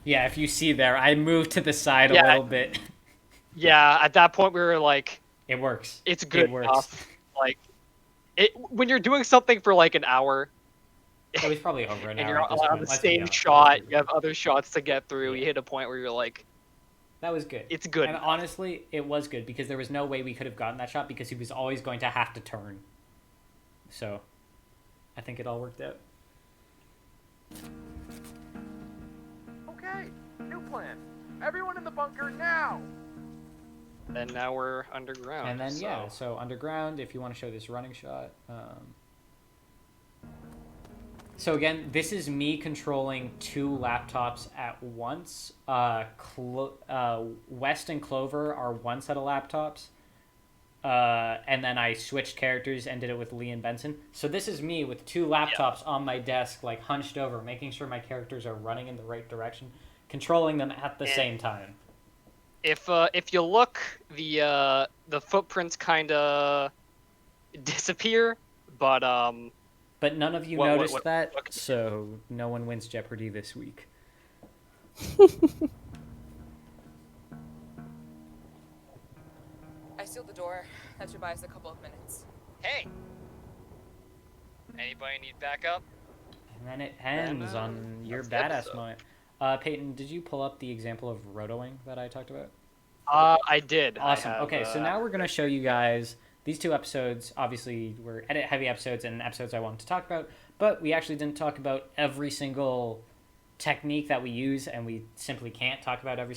A: Yeah, if you see there, I moved to the side a little bit.
C: Yeah, at that point we were like,
A: it works.
C: It's good enough. Like, when you're doing something for like an hour,
A: it was probably over an
C: and
A: hour.
C: You're on the same shot, you have other shots to get through. You hit a point where you're like,
A: that was good.
C: It's good.
A: And honestly, it was good because there was no way we could have gotten that shot because he was always going to have to turn. So, I think it all worked out.
F: Okay, new plan. Everyone in the bunker now!
C: And now we're underground.
A: And then, so underground, if you want to show this running shot. So again, this is me controlling 2 laptops at once. West and Clover are one set of laptops. And then I switched characters and did it with Lee and Benson. So this is me with 2 laptops on my desk, like hunched over, making sure my characters are running in the right direction, controlling them at the same time.
C: If you look, the footprints kind of disappear, but
A: none of you noticed that, so no one wins Jeopardy this week.
L: I sealed the door. That should buy us a couple of minutes.
K: Hey! Anybody need backup?
A: And then it ends on your badass moment. Payton, did you pull up the example of rotoing that I talked about?
C: I did.
A: Awesome. Okay, so now we're going to show you guys these 2 episodes. Obviously, were edit-heavy episodes and episodes I wanted to talk about, but we actually didn't talk about every single technique that we use, and we simply can't talk about every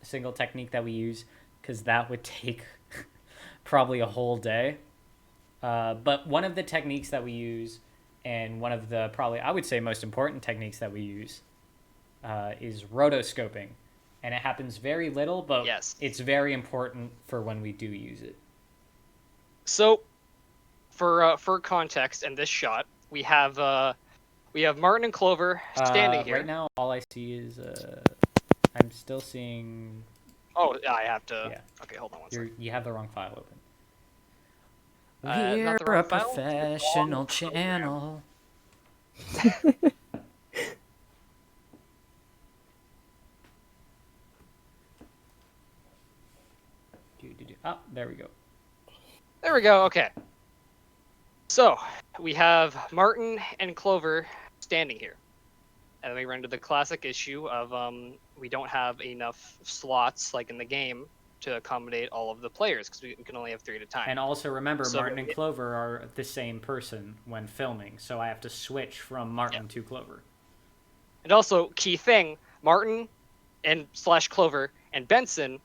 A: single technique that we use because that would take probably a whole day. But one of the techniques that we use, and one of the probably, I would say, most important techniques that we use is rotoscoping. And it happens very little, but it's very important for when we do use it.
C: So, for context in this shot, we have Martin and Clover standing here.
A: Right now, all I see is I'm still seeing.
C: Oh, I have to.
A: Yeah.
C: Okay, hold on one second.
A: You have the wrong file open.
C: Not the
A: We're
C: wrong
A: a
C: file?
A: professional channel. Oh, there we go.
C: There we go, okay. So, we have Martin and Clover standing here. And then we run into the classic issue of we don't have enough slots, like in the game, to accommodate all of the players because we can only have 3 at a time.
A: And also remember,
C: So
A: Martin and Clover are the same person when filming, so I have to switch from Martin to Clover.
C: And also, key thing, Martin and / Clover and Benson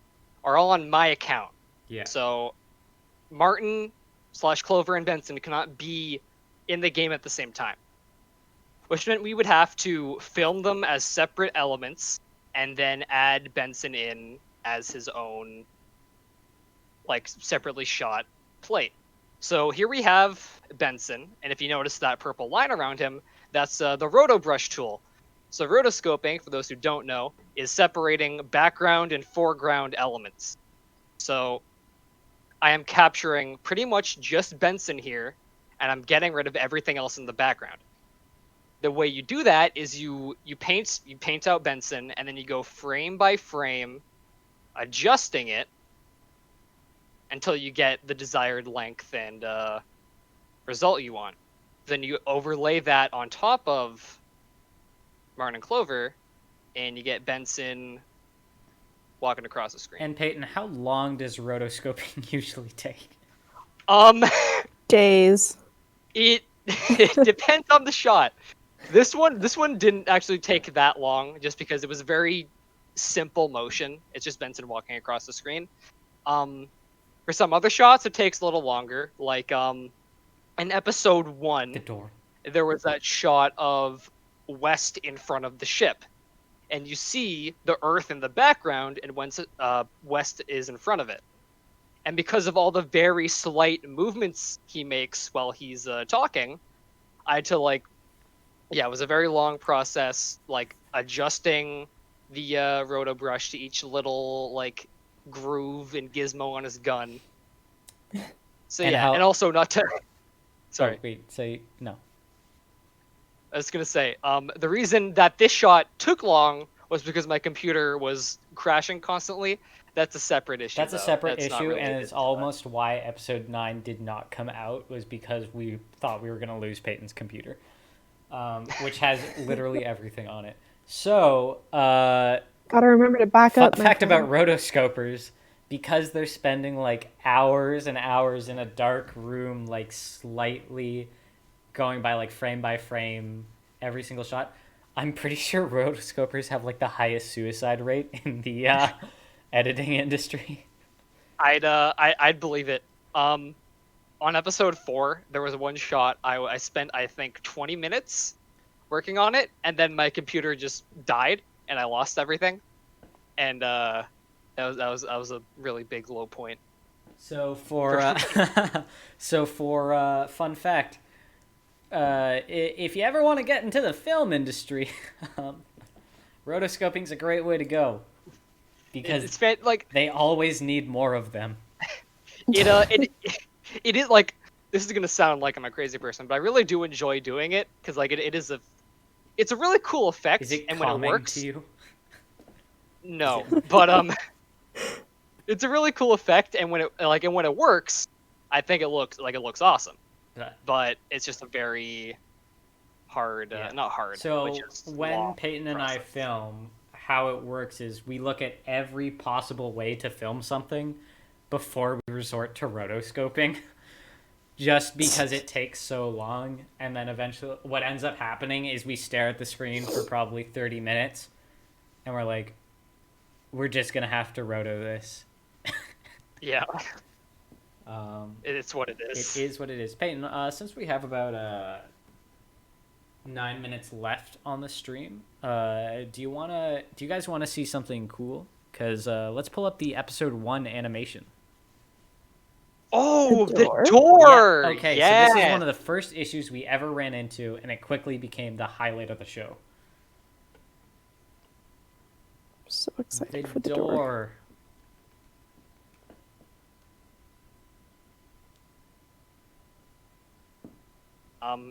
C: are all on my account.
A: Yeah.
C: So Martin / Clover and Benson cannot be in the game at the same time, which meant we would have to film them as separate elements and then add Benson in as his own, like, separately shot plate. So here we have Benson, and if you notice that purple line around him, that's the roto brush tool. So rotoscoping, for those who don't know, is separating background and foreground elements. So I am capturing pretty much just Benson here, and I'm getting rid of everything else in the background. The way you do that is you paint out Benson, and then you go frame by frame, adjusting it until you get the desired length and result you want. Then you overlay that on top of Martin and Clover, and you get Benson walking across the screen.
A: And Payton, how long does rotoscoping usually take?
M: Days.
C: It depends on the shot. This one didn't actually take that long, just because it was a very simple motion. It's just Benson walking across the screen. For some other shots, it takes a little longer. Like in episode 1,
A: the door.
C: There was that shot of West in front of the ship, and you see the Earth in the background, and when West is in front of it. And because of all the very slight movements he makes while he's talking, I had to it was a very long process, like adjusting the roto brush to each little groove and gizmo on his gun. So and and also not to. Sorry.
A: Oh, wait. Say no.
C: I was gonna say, the reason that this shot took long was because my computer was crashing constantly. That's a separate issue.
A: That's a separate issue, and it's almost why episode 9 did not come out, was because we thought we were gonna lose Peyton's computer, which has literally everything on it. So,
M: gotta remember to back up.
A: Fun fact about rotoscopers: because they're spending hours and hours in a dark room, slightly going by frame every single shot, I'm pretty sure rotoscopers have the highest suicide rate in the editing industry.
C: I'd believe it. On episode 4, there was one shot I spent, I think, 20 minutes working on it, and then my computer just died and I lost everything, and that was a really big low point.
A: So for fun fact, if you ever want to get into the film industry, rotoscoping's a great way to go, because they always need more of them.
C: It is this is gonna sound like I'm a crazy person, but I really do enjoy doing it because it's a really cool effect.
A: Is it
C: and when it works,
A: to you?
C: No, but it's a really cool effect, and when it works, I think it looks awesome. But it's just a very hard, not hard.
A: So
C: just
A: when Peyton and I film, how it works is we look at every possible way to film something before we resort to rotoscoping, just because it takes so long. And then eventually what ends up happening is we stare at the screen for probably 30 minutes, and we're like, we're just going to have to roto this.
C: Yeah. It's what it is.
A: It is what it is. Peyton, since we have about 9 minutes left on the stream, do you guys want to see something cool? Because let's pull up the episode 1 animation.
C: Oh, the door!
A: Yeah. Okay,
C: yeah.
A: So this is one of the first issues we ever ran into, and it quickly became the highlight of the show.
M: So excited for the door.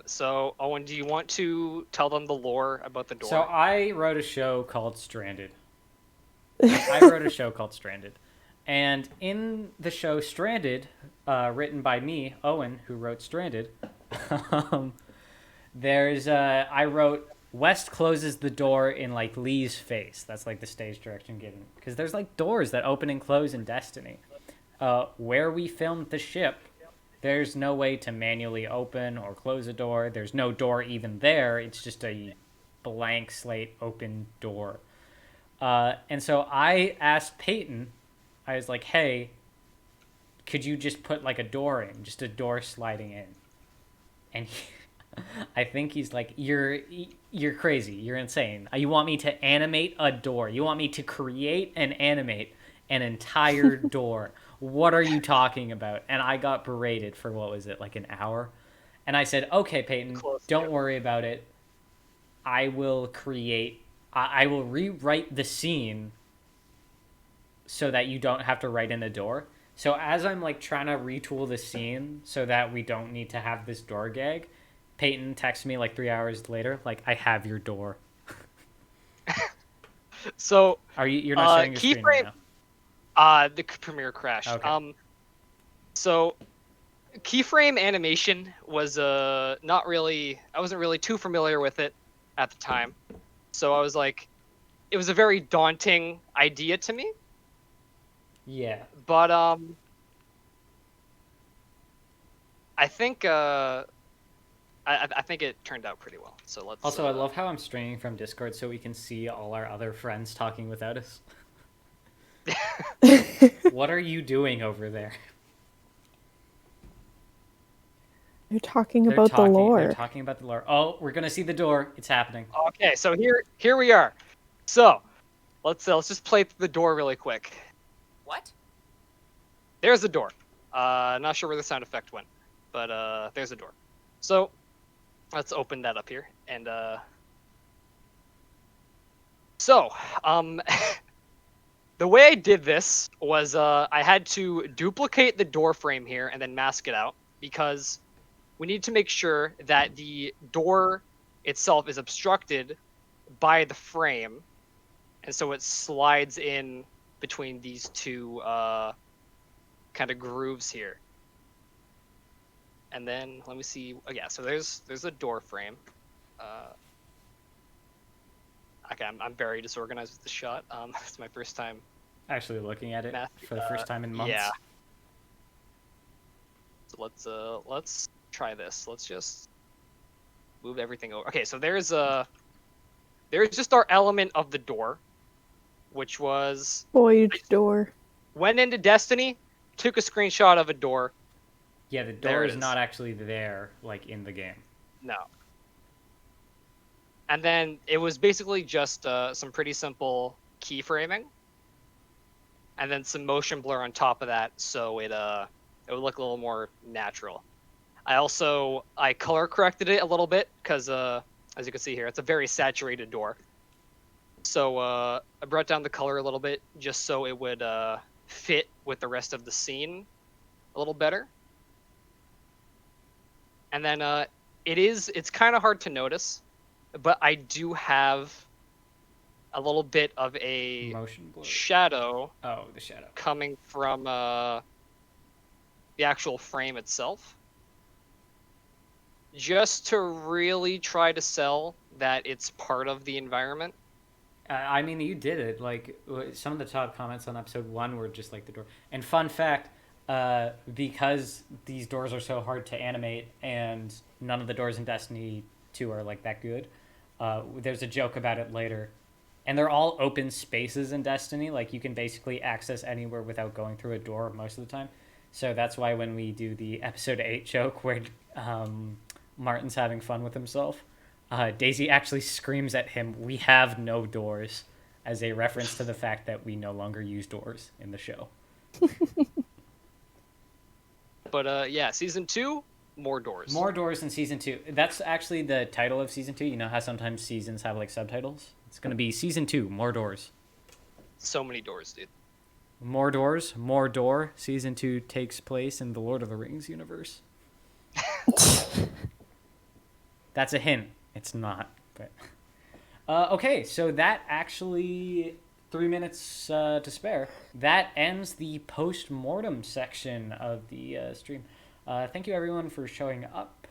C: So, Owen, do you want to tell them the lore about the door?
A: So I wrote a show called Stranded. And in the show Stranded, written by me, Owen, who wrote Stranded, I wrote West closes the door in like Lee's face. That's like the stage direction given, because there's like doors that open and close in Destiny. Where we filmed the ship, there's no way to manually open or close a door. There's no door even there. It's just a blank slate open door. And so I asked Payton, I was like, hey, could you just put like a door in, just a door sliding in? And I think he's like, you're crazy. You're insane. You want me to animate a door. You want me to create and animate an entire door. What are you talking about? And I got berated for, what was it, like an hour? And I said, okay, Payton, don't worry about it. I will I will rewrite the scene so that you don't have to write in a door. So as I'm like trying to retool the scene so that we don't need to have this door gag, Payton texts me like 3 hours later, like, I have your door.
C: So
A: you're not sharing your screen right now?
C: The Premiere crashed.
A: Okay.
C: So keyframe animation was not really, I wasn't really too familiar with it at the time. So I was like, it was a very daunting idea to me.
A: Yeah.
C: But I think I think it turned out pretty well. So let's.
A: Also, I love how I'm streaming from Discord so we can see all our other friends talking without us. What are you doing over there?
M: They're talking about the lore.
A: They're talking about the lore. Oh, we're gonna see the door. It's happening.
C: Okay, so here we are. So let's just play through the door really quick.
L: What?
C: There's the door. Not sure where the sound effect went, but there's a door. So let's open that up here. And the way I did this was I had to duplicate the door frame here and then mask it out, because we need to make sure that the door itself is obstructed by the frame, and so it slides in between these two kind of grooves here. And then let me see. Oh yeah, so there's a door frame. Okay, I'm very disorganized with the shot. It's my first time
A: actually looking at it for the first time in months.
C: Yeah. So let's try this. Let's just move everything over. Okay, so there's just our element of the door, which was
M: voyage door.
C: Went into Destiny, took a screenshot of a door.
A: Yeah, the door is not actually there, like, in the game.
C: No. And then it was basically just some pretty simple keyframing, and then some motion blur on top of that, so it would look a little more natural. I color corrected it a little bit because, as you can see here, it's a very saturated door. So I brought down the color a little bit just so it would fit with the rest of the scene a little better. And then it's kind of hard to notice, but I do have a little bit of a
A: motion blur.
C: Shadow.
A: Oh, the shadow
C: coming from the actual frame itself, just to really try to sell that it's part of the environment.
A: I mean, you did it. Like, some of the top comments on episode 1 were just like the door. And fun fact, because these doors are so hard to animate and none of the doors in Destiny 2 are like that good, there's a joke about it later. And they're all open spaces in Destiny. Like, you can basically access anywhere without going through a door most of the time. So that's why when we do the episode 8 joke where Martin's having fun with himself, Daisy actually screams at him, "We have no doors," as a reference to the fact that we no longer use doors in the show.
C: But yeah, season 2, more doors.
A: More doors in season 2. That's actually the title of season 2. You know how sometimes seasons have like subtitles? It's going to be season 2, more doors.
C: So many doors, dude.
A: More doors, more door. Season 2 takes place in the Lord of the Rings universe. That's a hint. It's not, but okay. So that actually 3 minutes to spare. That ends the post-mortem section of the stream. Thank you everyone for showing up.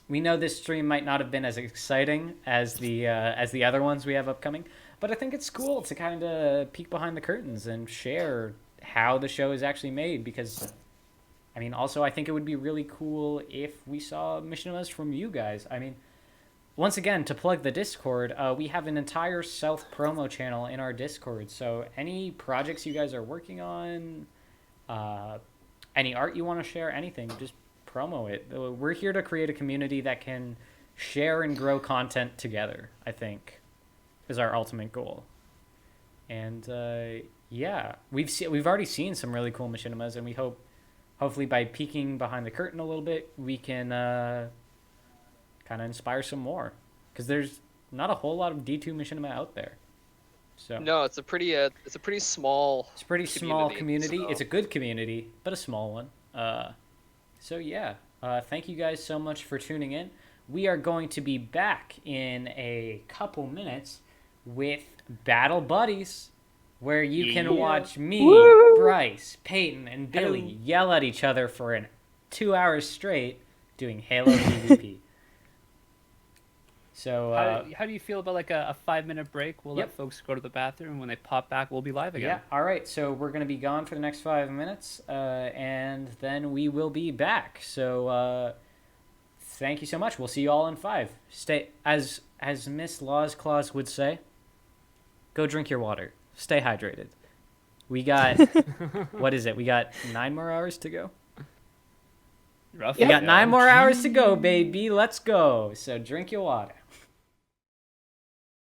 A: we know this stream might not have been as exciting as the other ones we have upcoming, but I think it's cool to kind of peek behind the curtains and share how the show is actually made, because I mean, also I think it would be really cool if we saw machinimas from you guys. I mean, once again, to plug the Discord, we have an entire self-promo channel in our Discord, so any projects you guys are working on, any art you want to share, anything, just promo it. We're here to create a community that can share and grow content together, I think, is our ultimate goal. And yeah, we've already seen some really cool machinimas, and we hopefully by peeking behind the curtain a little bit, we can kind of inspire some more, because there's not a whole lot of D2 machinima out there. So
C: No, it's a pretty small.
A: It's a pretty small community.
C: So.
A: It's a good community, but a small one. So yeah, thank you guys so much for tuning in. We are going to be back in a couple minutes with Battle Buddies, where you can watch me, Bryce, Payton, and Billy yell at each other for 2 hours straight doing Halo PvP. So
D: how do you feel about like a 5-minute break? We'll let folks go to the bathroom. When they pop back, we'll be live again.
A: Yeah, all right. So we're going to be gone for the next 5 minutes, and then we will be back. So thank you so much. We'll see you all in 5. Stay, as Miss Laws Claus would say, go drink your water. Stay hydrated. We got, what is it? We got 9 more hours to go?
D: Roughly.
A: We got 9 more hours to go, baby. Let's go. So drink your water.